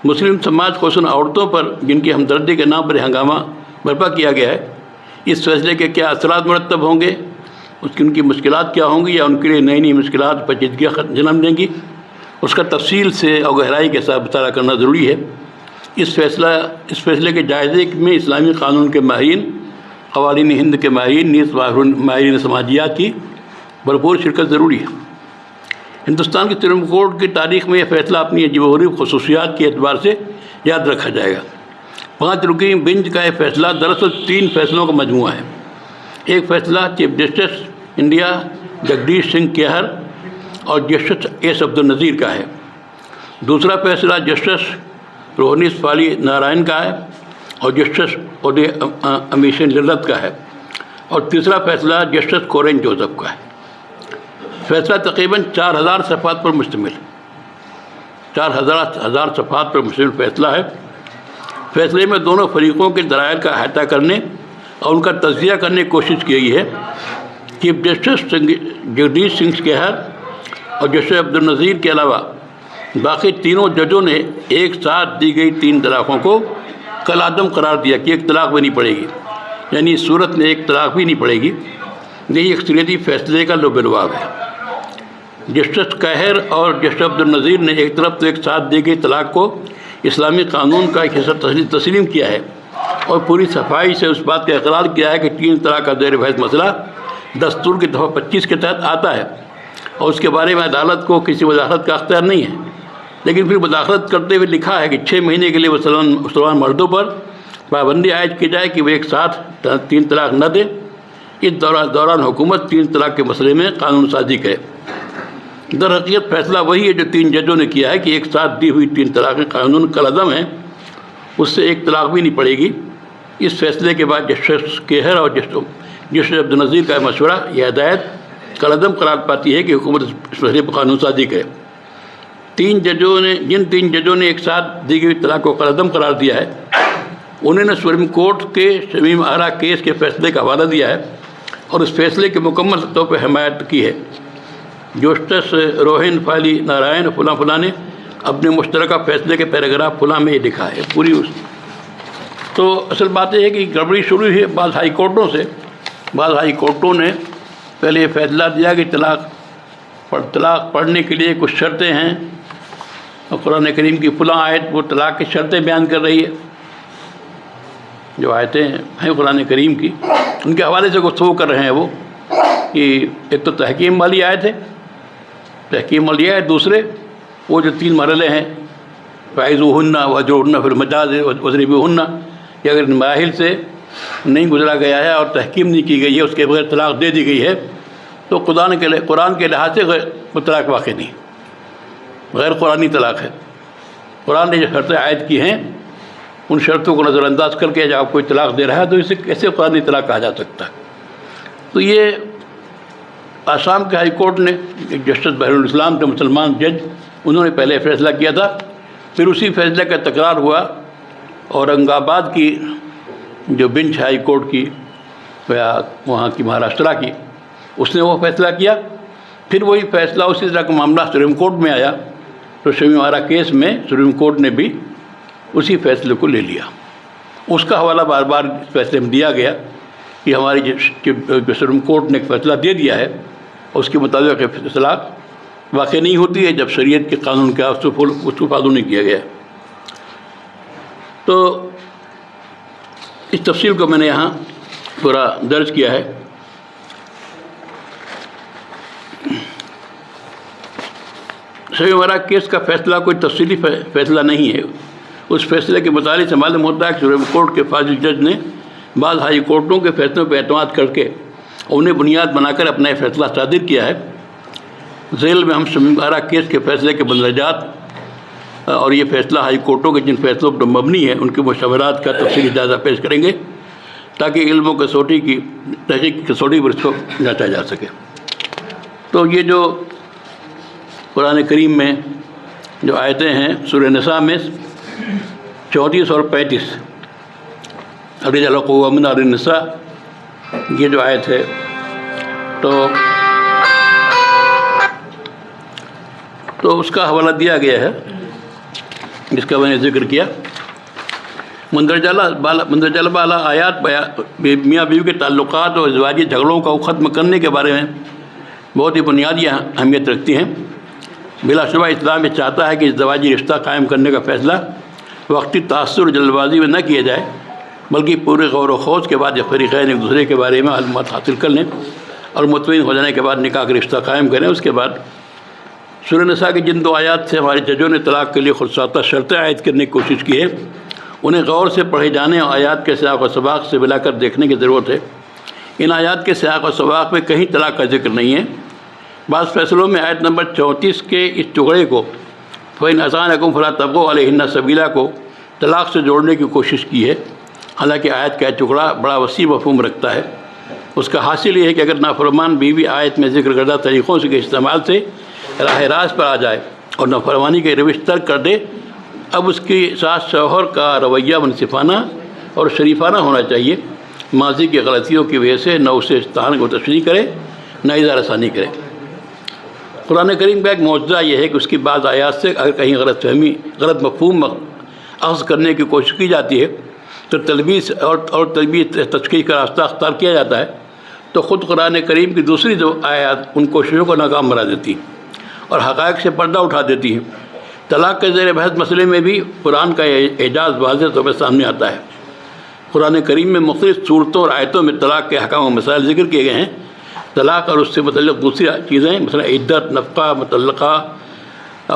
A: مسلم سماج خصوصاً عورتوں پر جن کی ہمدردی کے نام پر ہنگامہ برپا کیا گیا ہے، اس فیصلے کے کیا اثرات مرتب ہوں گے، ان کی مشکلات کیا ہوں گی یا ان کے لیے نئی مشکلات پیچیدگیاں جنم دیں گی، اس کا تفصیل سے اور گہرائی کے ساتھ مطالعہ کرنا ضروری ہے۔ اس فیصلے کے جائزے میں اسلامی قانون کے ماہرین، قوانین ہند کے ماہرین، نیز ماہرین سماجیات کی بھرپور شرکت ضروری ہے۔ ہندوستان کی سپریم کورٹ کی تاریخ میں یہ فیصلہ اپنی عجیب و غریب خصوصیات کے اعتبار سے یاد رکھا جائے گا۔ 5 رکنی بینچ کا یہ فیصلہ دراصل 3 فیصلوں کا مجموعہ ہے۔ ایک فیصلہ chief justice India Jagdish Singh Khehar اور جسٹس ایس عبدالنظیر کا ہے۔ دوسرا فیصلہ جسٹس روہنیش فالی نارائن کا ہے اور جسٹس اودے امیشن للت کا ہے، اور تیسرا فیصلہ جسٹس کورین جوزف کا ہے۔ فیصلہ تقریباً 4000 صفحات پر مشتمل 4000 صفحات پر مشتمل فیصلہ ہے۔ فیصلے میں دونوں فریقوں کے دلائل کا احاطہ کرنے اور ان کا تجزیہ کرنے کی کوشش کی گئی ہے۔ چیف جسٹس جگدیش سنگھ کیہر اور جسٹس عبدالنظیر کے علاوہ باقی تینوں ججوں نے ایک ساتھ دی گئی 3 طلاقوں کو کالعدم قرار دیا کہ 1 طلاق بھی نہیں پڑے گی، یعنی اس صورت میں 1 طلاق بھی نہیں پڑے گی۔ یہی اکثریتی فیصلے کا لب لباب ہے۔ جسٹس کیہر اور جسٹس عبدالنظیر نے ایک طرف تو ایک ساتھ دی گئی طلاق کو اسلامی قانون کا ایک حصہ تسلیم کیا ہے اور پوری صفائی سے اس بات کا اقرار کیا ہے کہ 3 طلاق کا زیر بحث مسئلہ دستور کی دفعہ 25 کے تحت آتا ہے اور اس کے بارے میں عدالت کو کسی مداخلت کا اختیار نہیں ہے، لیکن پھر مداخلت کرتے ہوئے لکھا ہے کہ 6 مہینے کے لیے مسلمان مردوں پر پابندی عائد کی جائے کہ وہ ایک ساتھ 3 طلاق نہ دیں۔ اس دوران حکومت 3 طلاق کے مسئلے میں قانون سازی کرے۔ در حقیقت فیصلہ وہی ہے جو 3 ججوں نے کیا ہے کہ ایک ساتھ دی ہوئی 3 طلاقیں قانون کالعدم ہیں، اس سے 1 طلاق بھی نہیں پڑے گی۔ اس فیصلے کے بعد جسٹس کیہر اور جسٹس عبدالنظیر کا مشورہ یہ ہدایت کالعدم قرار پاتی ہے کہ حکومت اس مسئلے پر قانون سازی کرے۔ جن 3 ججوں نے ایک ساتھ دی گئی طلاق کو کالعدم قرار دیا ہے انہوں نے سپریم کورٹ کے شمیم آرا کیس کے فیصلے کا حوالہ دیا ہے اور اس فیصلے کی مکمل طور پر حمایت کی ہے۔ جسٹس روہن فالی نارائن فلاں نے اپنے مشترکہ فیصلے کے پیراگراف فلاں میں یہ لکھا ہے پوری تو اصل بات یہ ہے کہ گڑبڑی شروع ہوئی ہے بعض ہائی کورٹوں سے۔ بعض ہائی کورٹوں نے پہلے یہ فیصلہ دیا کہ طلاق پڑھنے کے لیے کچھ شرطیں ہیں اور قرآن کریم کی فلاں آیت وہ طلاق کی شرطیں بیان کر رہی ہے۔ جو آیتیں ہیں قرآن کریم کی ان کے حوالے سے گفتگو کر رہے ہیں وہ کہ ایک تو تحکیم والی آیت ہے، تحکیم والی آیت، دوسرے وہ جو 3 مرحلے ہیں فَعِظُوهُنَّ وَاهْجُرُوهُنَّ فِي الْمَضَاجِعِ وَاضْرِبُوهُنَّ کہ اگر مراحل سے نہیں گزرا گیا ہے اور تحکیم نہیں کی گئی ہے، اس کے بغیر طلاق دے دی گئی ہے، تو قرآن کے لحاظ سے وہ طلاق واقع نہیں، غیر قرآنی طلاق ہے۔ قرآن نے جو شرطیں عائد کی ہیں ان شرطوں کو نظر انداز کر کے جب آپ کوئی طلاق دے رہا ہے تو اسے کیسے قرآنی طلاق کہا جا سکتا ہے؟ تو یہ آسام کے ہائی کورٹ نے جسٹس بحر الاسلام کے مسلمان جج انہوں نے پہلے فیصلہ کیا تھا، پھر اسی فیصلے کا تکرار ہوا، اورنگ آباد کی جو بنچ ہائی کورٹ کی یا وہاں کی مہاراشٹرا کی، اس نے وہ فیصلہ کیا، پھر وہی فیصلہ اسی طرح کا معاملہ سپریم کورٹ میں آیا، تو شمیوارا کیس میں سپریم کورٹ نے بھی اسی فیصلے کو لے لیا۔ اس کا حوالہ بار بار اس فیصلے میں دیا گیا کہ ہماری جو سپریم کورٹ نے ایک فیصلہ دے دیا ہے اس کے مطابق طلاق واقع نہیں ہوتی ہے جب شریعت کے قانون کا اس کو فالو نہیں کیا گیا۔ تو اس تفصیل کو میں نے یہاں پورا درج کیا ہے۔ شمیوارا کیس کا فیصلہ کوئی تفصیلی فیصلہ نہیں ہے، اس فیصلے کے متعلق سے معلوم ہوتا ہے کہ سپریم کورٹ کے فاضل جج نے بعض ہائی کورٹوں کے فیصلوں پر اعتماد کر کے انہیں بنیاد بنا کر اپنا فیصلہ صادر کیا ہے۔ ذیل میں ہم شمیوارا کیس کے فیصلے کے مندرجات اور یہ فیصلہ ہائی کورٹوں کے جن فیصلوں پر مبنی ہے ان کے مشاورات کا تفصیلی جائزہ پیش کریں گے تاکہ علم و کسوٹی کی تحقیق کی کسوٹی پر اس کو جانچا جا سکے۔ تو یہ جو قرآن کریم میں جو آیتیں ہیں سورہ نساء میں 34 اور 35 الرجال قوامون علی النساء، یہ جو آیت ہے تو اس کا حوالہ دیا گیا ہے جس کا میں نے ذکر کیا۔ مندرجہ بالا آیات میاں بیوی کے تعلقات اور ازدواجی جھگڑوں کو ختم کرنے کے بارے میں بہت ہی بنیادی اہمیت رکھتی ہیں۔ بلا شبہ اسلام یہ چاہتا ہے کہ ازدواجی رشتہ قائم کرنے کا فیصلہ وقتی تاثر اور جلد بازی میں نہ کیا جائے، بلکہ پورے غور و خوض کے بعد فریقین ایک دوسرے کے بارے میں معلومات حاصل کر لیں اور مطمئن ہو جانے کے بعد نکاح کا رشتہ قائم کریں۔ اس کے بعد سورہ نساء کی جن 2 آیات سے ہمارے ججوں نے طلاق کے لیے خودساختہ شرطیں عائد کرنے کی کوشش کی ہے، انہیں غور سے پڑھے جانے اور آیات کے سیاق و سباق سے ملا کر دیکھنے کی ضرورت ہے۔ ان آیات کے سیاق و سباق میں کہیں طلاق کا ذکر نہیں ہے۔ بعض فیصلوں میں آیت نمبر 34 کے اس ٹکڑے کو فَإِنْ أَطَعْنَكُمْ فَلَا تَبْغُوا عَلَيْهِنَّ سَبِيلًا کو طلاق سے جوڑنے کی کوشش کی ہے، حالانکہ آیت کا ٹکڑا بڑا وسیع مفہوم رکھتا ہے۔ اس کا حاصل یہ ہے کہ اگر نافرمان بیوی آیت میں ذکر کردہ طریقوں کے استعمال سے راہ راست پر آ جائے اور نافرمانی کے روش ترک کر دے، اب اس کے ساتھ شوہر کا رویہ منصفانہ اور شریفانہ ہونا چاہیے، ماضی کی غلطیوں کی وجہ سے نہ اسے استحان کو تشریح کرے نہ اظہار ثانی کرے۔ قرآن کریم کا ایک معجزہ یہ ہے کہ اس کی بعض آیات سے اگر کہیں غلط مفہوم اخذ کرنے کی کوشش کی جاتی ہے تو تلبیس اور تلبیس تشکیل کا راستہ اختیار کیا جاتا ہے، تو خود قرآن کریم کی دوسری جو آیات ان کوششوں کو ناکام بنا دیتی ہیں اور حقائق سے پردہ اٹھا دیتی ہیں۔ طلاق کے زیر بحث مسئلے میں بھی قرآن کا اعجاز واضح طور پر سامنے آتا ہے۔ قرآن کریم میں مختلف صورتوں اور آیتوں میں طلاق کے احکام و مسائل ذکر کیے گئے ہیں۔ طلاق اور اس سے متعلق دوسری چیزیں مثلا عدت، نفقہ، مطلقہ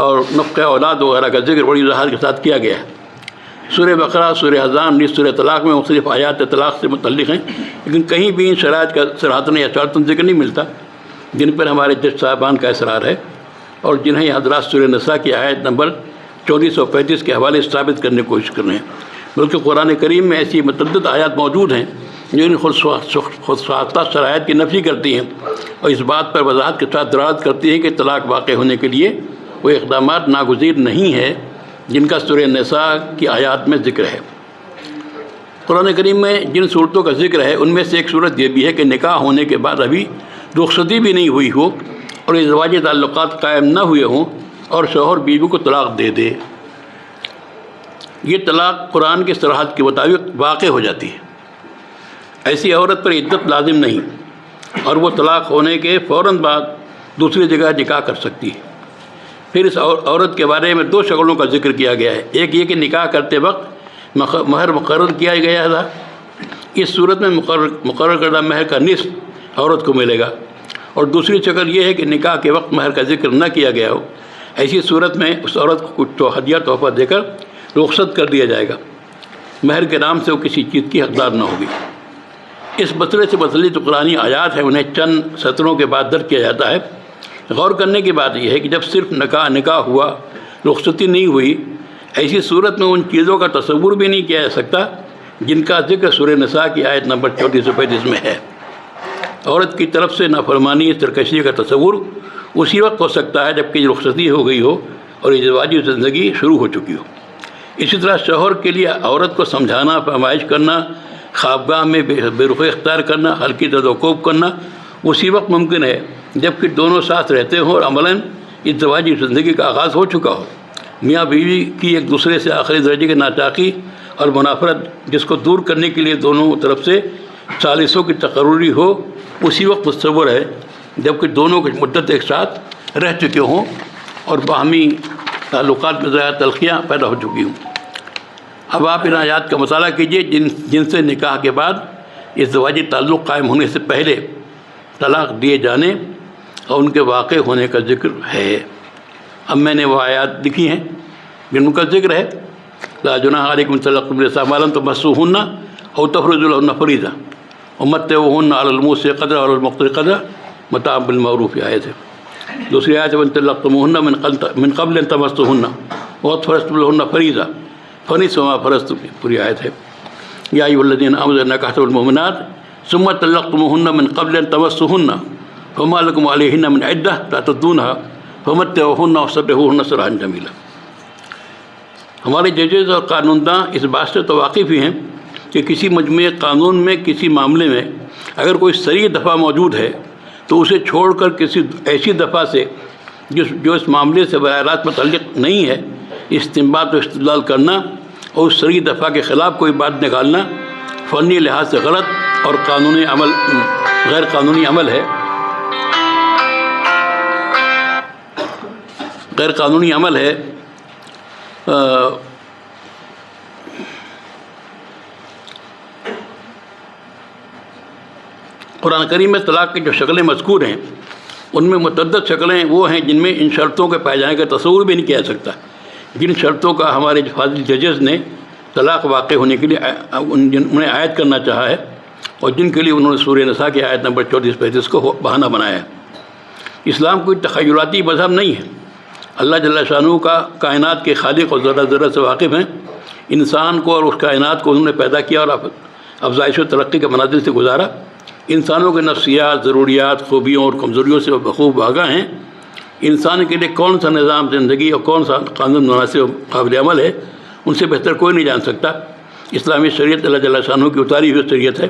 A: اور نفقہ اولاد وغیرہ کا ذکر بڑی وضاحت کے ساتھ کیا گیا ہے۔ سورہ بقرہ، سورہ احزاب، سورہ طلاق میں مختلف آیات طلاق سے متعلق ہیں، لیکن کہیں بھی ان شرائط کا صراحتاً یا اشارتاً ذکر نہیں ملتا جن پر ہمارے جج صاحبان کا اصرار ہے اور جنہیں حضرات سورہ نساء کی آیت نمبر 34 اور 35 کے حوالے سے ثابت کرنے کی کوشش کر رہے ہیں۔ بلکہ قرآن کریم میں ایسی متعدد آیات موجود ہیں جو ان خودساختہ شرائط کی نفی کرتی ہیں اور اس بات پر وضاحت کے ساتھ دلالت کرتی ہیں کہ طلاق واقع ہونے کے لیے وہ اقدامات ناگزیر نہیں ہے جن کا سورہ نساء کی آیات میں ذکر ہے۔ قرآن کریم میں جن صورتوں کا ذکر ہے ان میں سے ایک صورت یہ بھی ہے کہ نکاح ہونے کے بعد ابھی رخصتی بھی نہیں ہوئی ہو اور ازدواجی تعلقات قائم نہ ہوئے ہوں اور شوہر بیوی کو طلاق دے دے۔ یہ طلاق قرآن کی صراحت کے مطابق واقع ہو جاتی ہے۔ ایسی عورت پر عدت لازم نہیں اور وہ طلاق ہونے کے فوراً بعد دوسری جگہ نکاح کر سکتی ہے۔ پھر اس عورت کے بارے میں 2 شکلوں کا ذکر کیا گیا ہے۔ ایک یہ کہ نکاح کرتے وقت مہر مقرر کیا گیا تھا، اس صورت میں مقرر کردہ مہر کا نصف عورت کو ملے گا، اور دوسری شکل یہ ہے کہ نکاح کے وقت مہر کا ذکر نہ کیا گیا ہو، ایسی صورت میں اس عورت کو کچھ ہدیہ تحفہ دے کر رخصت کر دیا جائے گا۔ مہر کے نام سے وہ کسی چیز کی حقدار نہ ہوگی۔ اس مسئلے سے متعلق جو قرآنی آیات ہیں انہیں چند سطروں کے بعد درج کیا جاتا ہے۔ غور کرنے کی بات یہ ہے کہ جب صرف نکاح ہوا، رخصتی نہیں ہوئی، ایسی صورت میں ان چیزوں کا تصور بھی نہیں کیا جا سکتا جن کا ذکر سورہ نساء کی آیت نمبر 34-35 میں ہے۔ عورت کی طرف سے نافرمانی، سرکشی کا تصور اسی وقت ہو سکتا ہے جب کہ رخصتی ہو گئی ہو اور ازدواجی زندگی شروع ہو چکی ہو۔ اسی طرح شوہر کے لیے عورت کو سمجھانا، فرمائش کرنا، خوابگاہ میں بے رخی اختیار کرنا، ہلکی تذوق کرنا اسی وقت ممکن ہے جب کہ دونوں ساتھ رہتے ہوں اور عملاً ازدواجی زندگی کا آغاز ہو چکا ہو۔ میاں بیوی کی ایک دوسرے سے آخری درجے کی ناچاقی اور منافرت جس کو دور کرنے کے لیے دونوں طرف سے ثالثوں کی تقرری ہو اسی وقت متصور ہے جب کہ دونوں کی مدت ایک ساتھ رہ چکے ہوں اور باہمی تعلقات میں زیادہ تلخیاں پیدا ہو چکی ہوں۔ اب آپ ان آیات کا مطالعہ کیجئے جن سے نکاح کے بعد ازدواجی تعلق قائم ہونے سے پہلے طلاق دیے جانے اور ان کے واقع ہونے کا ذکر ہے۔ اب میں نے وہ آیات لکھی ہیں جن کا ذکر ہے لا جناح علیکم طلقتم النساء ما لم تمسوهن او تفرضوا لهن فریضہ ومتعوهن علی الموسع قدرہ وعلی المقتر قدرہ متاعا بالمعروف آیت ہے۔ دوسری آیت وان طلقتموهن من قبل ان تمسوهن وقد فرضتم لهن فریضہ فنصف ما فرضتم، پوری آیت ہے۔ یا ایھا الذین آمنوا اذا نکحتم المؤمنات ثم طلقتموهن من قبل ان تمسوهن فما لكم علیہن من عدہ تعتدونها فمتعوهن وسرحوهن سراحا جمیلا۔ ہمارے ججز اور قانون داں اس بات سے تو واقف ہی ہیں کہ کسی مجموعہ قانون میں کسی معاملے میں اگر کوئی صریح دفعہ موجود ہے تو اسے چھوڑ کر کسی ایسی دفعہ سے جو اس معاملے سے براہ راست متعلق نہیں ہے استنباط و استدلال کرنا اور اس صریح دفعہ کے خلاف کوئی بات نکالنا فنی لحاظ سے غلط اور غیر قانونی عمل ہے۔ غیر قانونی عمل ہے۔ قرآن کریم میں طلاق کی جو شکلیں مذکور ہیں ان میں متعدد شکلیں وہ ہیں جن میں ان شرطوں کے پائے جانے کا تصور بھی نہیں کیا جا سکتا، جن شرطوں کا ہمارے فاضل ججز نے طلاق واقع ہونے کے لیے انہیں عائد کرنا چاہا ہے اور جن کے لیے انہوں نے سورہ نساء کی آیت نمبر 34-35 کو بہانہ بنایا ہے۔ اسلام کوئی تخیلاتی مذہب نہیں ہے۔ اللہ جل شانہ کا کائنات کے خالق اور ذرہ ذرہ سے واقف ہیں۔ انسان کو اور اس کائنات کو انہوں نے پیدا کیا اور افزائش و ترقی کے منازل سے گزارا۔ انسانوں کے نفسیات، ضروریات، خوبیوں اور کمزوریوں سے بخوب آگاہ ہیں۔ انسان کے لیے کون سا نظام زندگی اور کون سا قانون مناسب قابل عمل ہے ان سے بہتر کوئی نہیں جان سکتا۔ اسلامی شریعت اللہ جل شانہ کی اتاری ہوئی شریعت ہے،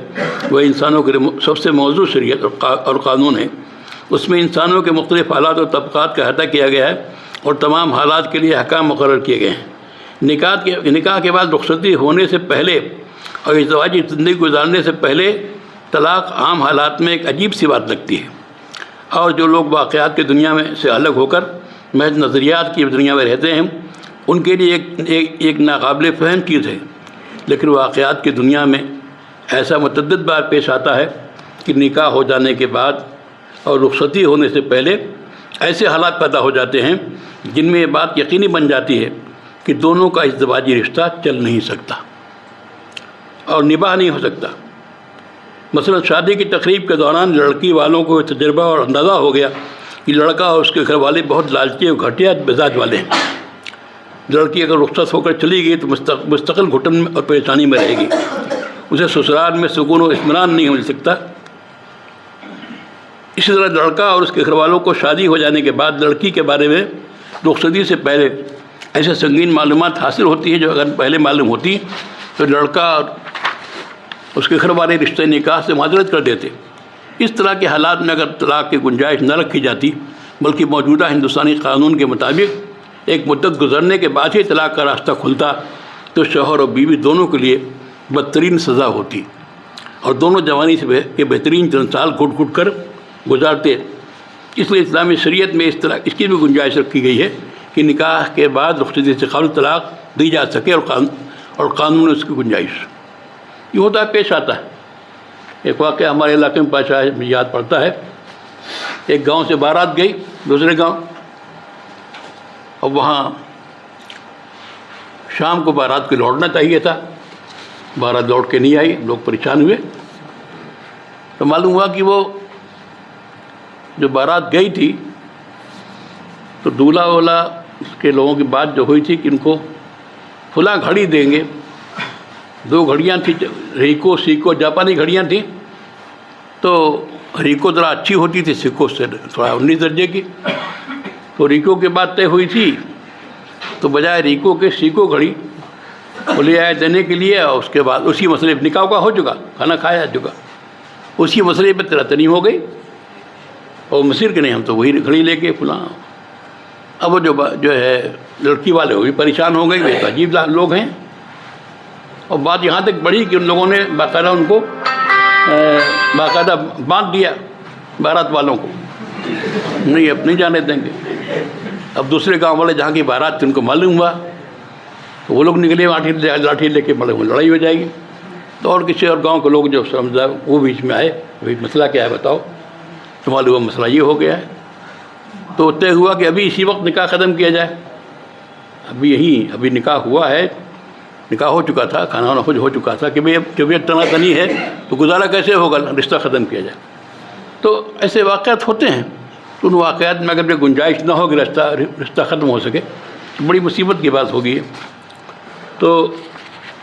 A: وہ انسانوں کے لیے سب سے موزوں شریعت اور قانون ہے۔ اس میں انسانوں کے مختلف حالات اور طبقات کا احاطہ کیا گیا ہے اور تمام حالات کے لیے احکام مقرر کیے گئے ہیں۔ نکاح کے بعد رخصتی ہونے سے پہلے اور ازدواجی زندگی گزارنے سے پہلے طلاق عام حالات میں ایک عجیب سی بات لگتی ہے، اور جو لوگ واقعات کی دنیا میں سے الگ ہو کر محض نظریات کی دنیا میں رہتے ہیں ان کے لیے ایک ناقابل فہم چیز ہے، لیکن واقعات کی دنیا میں ایسا متعدد بار پیش آتا ہے کہ نکاح ہو جانے کے بعد اور رخصتی ہونے سے پہلے ایسے حالات پیدا ہو جاتے ہیں جن میں یہ بات یقینی بن جاتی ہے کہ دونوں کا ازدواجی رشتہ چل نہیں سکتا اور نباہ نہیں ہو سکتا۔ مثلا شادی کی تقریب کے دوران لڑکی والوں کو تجربہ اور اندازہ ہو گیا کہ لڑکا اور اس کے گھر والے بہت لالچی اور گھٹیا مزاج والے ہیں۔ لڑکی اگر رخصت ہو کر چلی گئی تو مستقل گھٹن اور پریشانی میں رہے گی، اسے سسرال میں سکون و اطمینان نہیں مل سکتا۔ اسی طرح لڑکا اور اس کے گھر والوں کو شادی ہو جانے کے بعد لڑکی کے بارے میں رخصتی سے پہلے ایسے سنگین معلومات حاصل ہوتی ہیں جو اگر پہلے معلوم ہوتی تو لڑکا اور اس کے گھر والے رشتہ نکاح سے معذرت کر دیتے۔ اس طرح کے حالات میں اگر طلاق کی گنجائش نہ رکھی جاتی بلکہ موجودہ ہندوستانی قانون کے مطابق ایک مدت گزرنے کے بعد ہی طلاق کا راستہ کھلتا تو شوہر اور بیوی دونوں کے لیے بدترین سزا ہوتی اور دونوں جوانی سے کے بہترین چند سال گھٹ گھٹ کر گزارتے۔ اس لیے اسلامی شریعت میں اس کی بھی گنجائش رکھی گئی ہے کہ نکاح کے بعد رخصتی سے قبل طلاق دی جا سکے اور قانون اس کی گنجائش یہ ہوتا ہے پیش آتا ہے۔ ایک واقعہ ہمارے علاقے میں پیش آیا، یاد پڑتا ہے۔ ایک گاؤں سے بارات گئی دوسرے گاؤں اور وہاں شام کو بارات کو لوٹنا چاہیے تھا، بارات لوٹ کے نہیں آئی، لوگ پریشان ہوئے۔ تو معلوم ہوا کہ وہ جو بارات گئی تھی تو دولہا اولا اس کے لوگوں کی بات جو ہوئی تھی کہ ان کو فلاں گھڑی دیں گے۔ 2 گھڑیاں تھیں، ریکو سیکو جاپانی گھڑیاں تھیں، تو ریکو ذرا اچھی ہوتی تھی، سیکو سے تھوڑا 19 درجے کی۔ تو ریکو کے بعد طے ہوئی تھی، تو بجائے ریکو کے سیکو گھڑی وہ لے آئے دینے کے لیے، اور اس کے بعد اسی مسئلے پہ نکاح کا ہو چکا، کھانا کھایا چکا، اسی مسئلے پہ تنی ہو گئی اور مصیر کے نہیں ہم تو وہی گھڑی لے کے فلاں۔ اب وہ جو ہے لڑکی والے وہ بھی پریشان ہو گئے، وہ تو عجیب لوگ ہیں۔ اور بات یہاں تک بڑھی کہ ان لوگوں نے باقاعدہ ان کو باقاعدہ باندھ دیا بارات والوں کو، نہیں اب نہیں جانے دیں گے۔ اب دوسرے گاؤں والے جہاں کی بارات تھی ان کو معلوم ہوا تو وہ لوگ نکلے لاٹھی لے کے، بڑے لڑائی ہو جائے گی۔ تو اور کسی اور گاؤں کے لوگ جو سمجھدار وہ بیچ میں آئے، بھائی مسئلہ کیا ہے بتاؤ، تو معلوم ہوا مسئلہ یہ ہو گیا ہے۔ تو طے ہوا کہ ابھی اسی وقت نکاح ختم کیا جائے، ابھی نکاح ہوا ہے، نکاح ہو چکا تھا، کھانا وانا ہو چکا تھا کہ بھائی اب جب یہ تنا تنی ہے تو گزارا کیسے ہوگا، رشتہ ختم کیا جائے۔ تو ایسے واقعات ہوتے ہیں، تو ان واقعات میں اگر گنجائش نہ ہو کہ رشتہ ختم ہو سکے تو بڑی مصیبت کی بات ہوگی۔ تو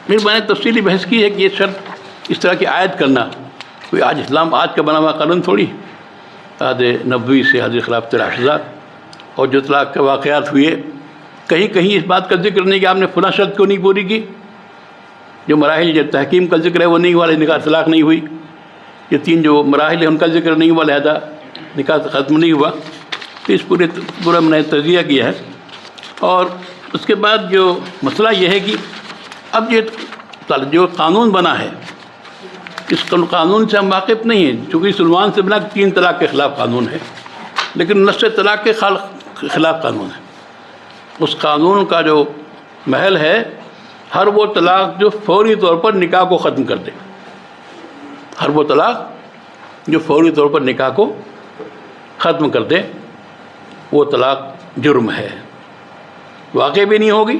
A: پھر میں نے تفصیلی بحث کی ہے کہ یہ شرط اس طرح کی عائد کرنا کوئی اسلام آج کا بنا ہوا قانون تھوڑی، عہد نبوی سے حدیث خلاف تلاشدار، اور جو طلاق کے واقعات ہوئے کہیں اس بات کا ذکر نہیں کہ آپ نے فلاں شرط کیوں نہیں پوری کی، جو مراحل جو تحکیم کا ذکر ہے وہ نہیں ہوا، نکاح طلاق نہیں ہوئی، یہ 3 جو مراحل ہیں ان کا ذکر نہیں ہوا، لہذا نکاح ختم نہیں ہوا۔ تو اس پورا میں نے تجزیہ کیا ہے۔ اور اس کے بعد جو مسئلہ یہ ہے کہ اب یہ جو قانون بنا ہے اس قانون سے ہم واقف نہیں ہیں، چونکہ سلمان سے بنا 3 طلاق کے خلاف قانون ہے، لیکن نص طلاق کے خلاف قانون ہے۔ اس قانون کا جو محل ہے ہر وہ طلاق جو فوری طور پر نکاح کو ختم کر دے، ہر وہ طلاق جو فوری طور پر نکاح کو ختم کر دے وہ طلاق جرم ہے، واقع بھی نہیں ہوگی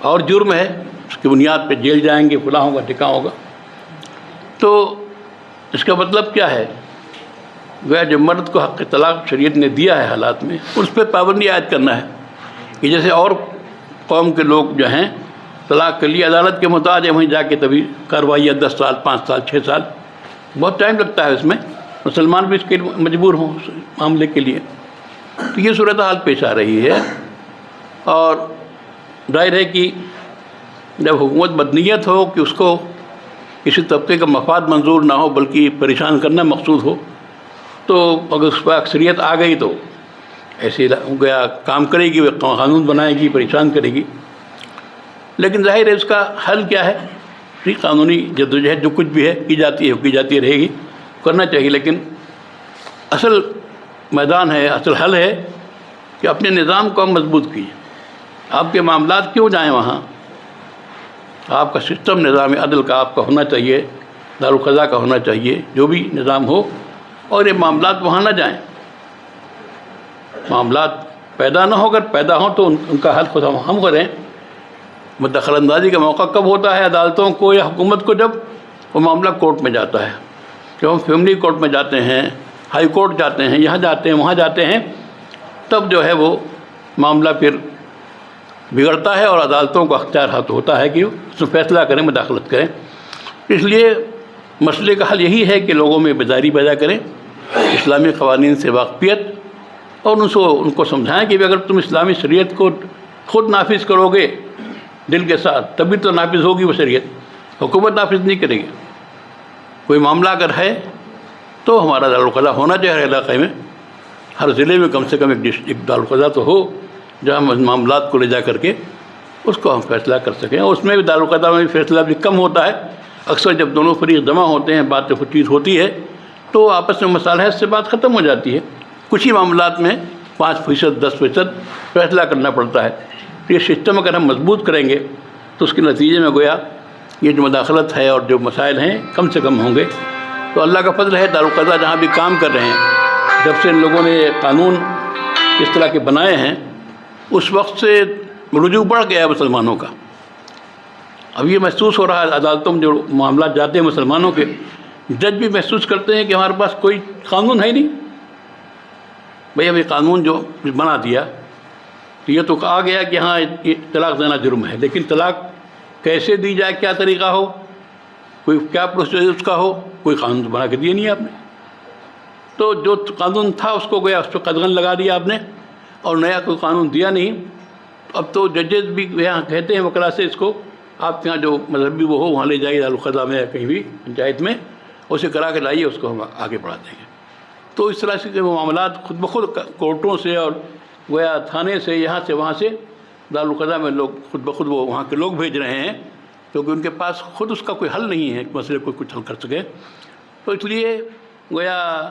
A: اور جرم ہے، اس کی بنیاد پہ جیل جائیں گے، فلاں ہوگا ٹھکاں ہوگا۔ تو اس کا مطلب کیا ہے، گویا جو مرد کو حق طلاق شریعت نے دیا ہے حالات میں اس پہ پابندی عائد کرنا ہے کہ جیسے اور قوم کے لوگ جو ہیں طلاق کے لیے عدالت کے محتاج ہیں، وہیں جا کے تبھی کارروائی ہے، 10 سال 5 سال 6 سال بہت ٹائم لگتا ہے اس میں، مسلمان بھی اس کے مجبور ہوں اس معاملے کے لیے۔ تو یہ صورتحال پیش آ رہی ہے، اور ظاہر ہے کہ جب حکومت بدنیت ہو کہ اس کو کسی طبقے کا مفاد منظور نہ ہو بلکہ پریشان کرنا مقصود ہو، تو اگر اس پر اکثریت آ گئی تو ایسے گیا کام کرے گی، وہ قانون بنائے گی، پریشان کرے گی۔ لیکن ظاہر ہے اس کا حل کیا ہے، قانونی جدوجہد جو کچھ بھی ہے کی جاتی رہے گی، کرنا چاہیے، لیکن اصل میدان ہے، اصل حل ہے کہ اپنے نظام کو ہم مضبوط کیجیے۔ آپ کے معاملات کیوں جائیں وہاں، آپ کا سسٹم نظام عدل کا آپ کا ہونا چاہیے، دارالقضاء کا ہونا چاہیے، جو بھی نظام ہو، اور یہ معاملات وہاں نہ جائیں۔ معاملات پیدا نہ ہو، اگر پیدا ہوں تو ان کا حل خود ہم کریں۔ دخل اندازی کا موقع کب ہوتا ہے عدالتوں کو یا حکومت کو، جب وہ معاملہ کورٹ میں جاتا ہے، جب ہم فیملی کورٹ میں جاتے ہیں، ہائی کورٹ جاتے ہیں، یہاں جاتے ہیں، وہاں جاتے ہیں، تب جو ہے وہ معاملہ پھر بگڑتا ہے اور عدالتوں کو اختیار حاصل ہوتا ہے کہ اس میں فیصلہ کریں، مداخلت کریں۔ اس لیے مسئلے کا حل یہی ہے کہ لوگوں میں بیداری پیدا کریں، اسلامی قوانین سے واقفیت، اور ان کو سمجھائیں کہ اگر تم اسلامی شریعت کو خود نافذ کرو گے دل کے ساتھ تبھی تو نافذ ہوگی وہ شریعت، حکومت نافذ نہیں کرے گی۔ کوئی معاملہ اگر ہے تو ہمارا دارالقضاء ہونا چاہیے ہر علاقے میں، ہر ضلع میں کم سے کم ایک دارالقضاء تو ہو جہاں ہم معاملات کو لے جا کر کے اس کو ہم فیصلہ کر سکیں۔ اور اس میں بھی دارالقضاء میں بھی فیصلہ بھی کم ہوتا ہے، اکثر جب دونوں فریق جمع ہوتے ہیں، بات چیت ہوتی ہے تو آپس میں مصالحت سے بات ختم ہو جاتی ہے۔ کچھ ہی معاملات میں 5% 10% فیصلہ کرنا پڑتا ہے۔ یہ سسٹم اگر ہم مضبوط کریں گے تو اس کے نتیجے میں گویا یہ جو مداخلت ہے اور جو مسائل ہیں کم سے کم ہوں گے۔ تو اللہ کا فضل ہے، دارالقضاء جہاں بھی کام کر رہے ہیں، جب سے ان لوگوں نے قانون اس طرح کے بنائے ہیں اس وقت سے رجوع بڑھ گیا ہے مسلمانوں کا، اب یہ محسوس ہو رہا ہے عدالتوں میں جو معاملات جاتے ہیں مسلمانوں کے، جج بھی محسوس کرتے ہیں کہ ہمارے پاس کوئی قانون ہے نہیں. بھئی ابھی قانون جو بنا دیا تو یہ تو کہا گیا کہ ہاں یہ طلاق دینا جرم ہے، لیکن طلاق کیسے دی جائے، کیا طریقہ ہو، کوئی کیا پروسیجر اس کا ہو، کوئی قانون بنا کے دیا نہیں آپ نے. تو جو قانون تھا اس کو گویا اس پہ قدغن لگا دیا آپ نے، اور نیا کوئی قانون دیا نہیں. اب تو ججز بھی یہاں کہتے ہیں وکلا سے اس کو آپ کے یہاں جو مذہبی وہ ہو وہاں لے جائیے، دارالقضا میں یا کہیں بھی پنچایت میں، اسے کرا کے لائیے، اس کو ہم آگے بڑھا دیں گے. تو اس طرح سے وہ معاملات خود بخود کورٹوں سے اور گویا تھانے سے یہاں سے وہاں سے دارالقضا میں لوگ خود بخود وہ وہاں کے لوگ بھیج رہے ہیں، کیونکہ ان کے پاس خود اس کا کوئی حل نہیں ہے، مسئلے کو کچھ حل کر سکے. تو اس لیے گویا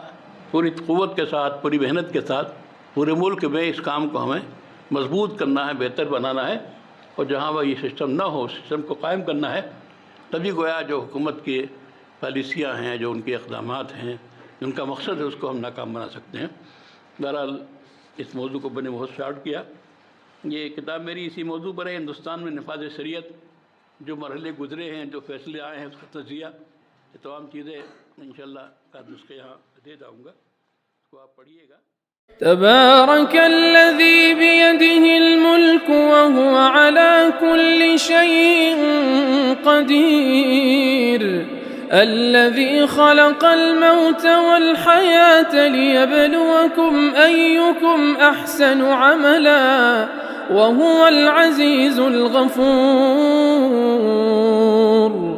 A: پوری قوت کے ساتھ، پوری محنت کے ساتھ پورے ملک میں اس کام کو ہمیں مضبوط کرنا ہے، بہتر بنانا ہے، اور جہاں وہ یہ سسٹم نہ ہو، سسٹم کو قائم کرنا ہے. تبھی گویا جو حکومت کی پالیسیاں ہیں، جو ان کے اقدامات ہیں، جن کا مقصد ہے، اس کو ہم ناکام بنا سکتے ہیں. بہرحال اس موضوع کو میں نے بہت شارٹ کیا. یہ کتاب میری اسی موضوع پر ہے، ہندوستان میں نفاذ شریعت، جو مرحلے گزرے ہیں، جو فیصلے آئے ہیں، اس کا تجزیہ، یہ تمام چیزیں انشاءاللہ کا نسخے یہاں دے جاؤں گا، اس کو آپ پڑھیے گا.
B: تبارك الذي بيده الملك وهو على كل شيء قدير الذي خلق الموت والحياة ليبلوكم أيكم أحسن عملا وهو العزيز الغفور.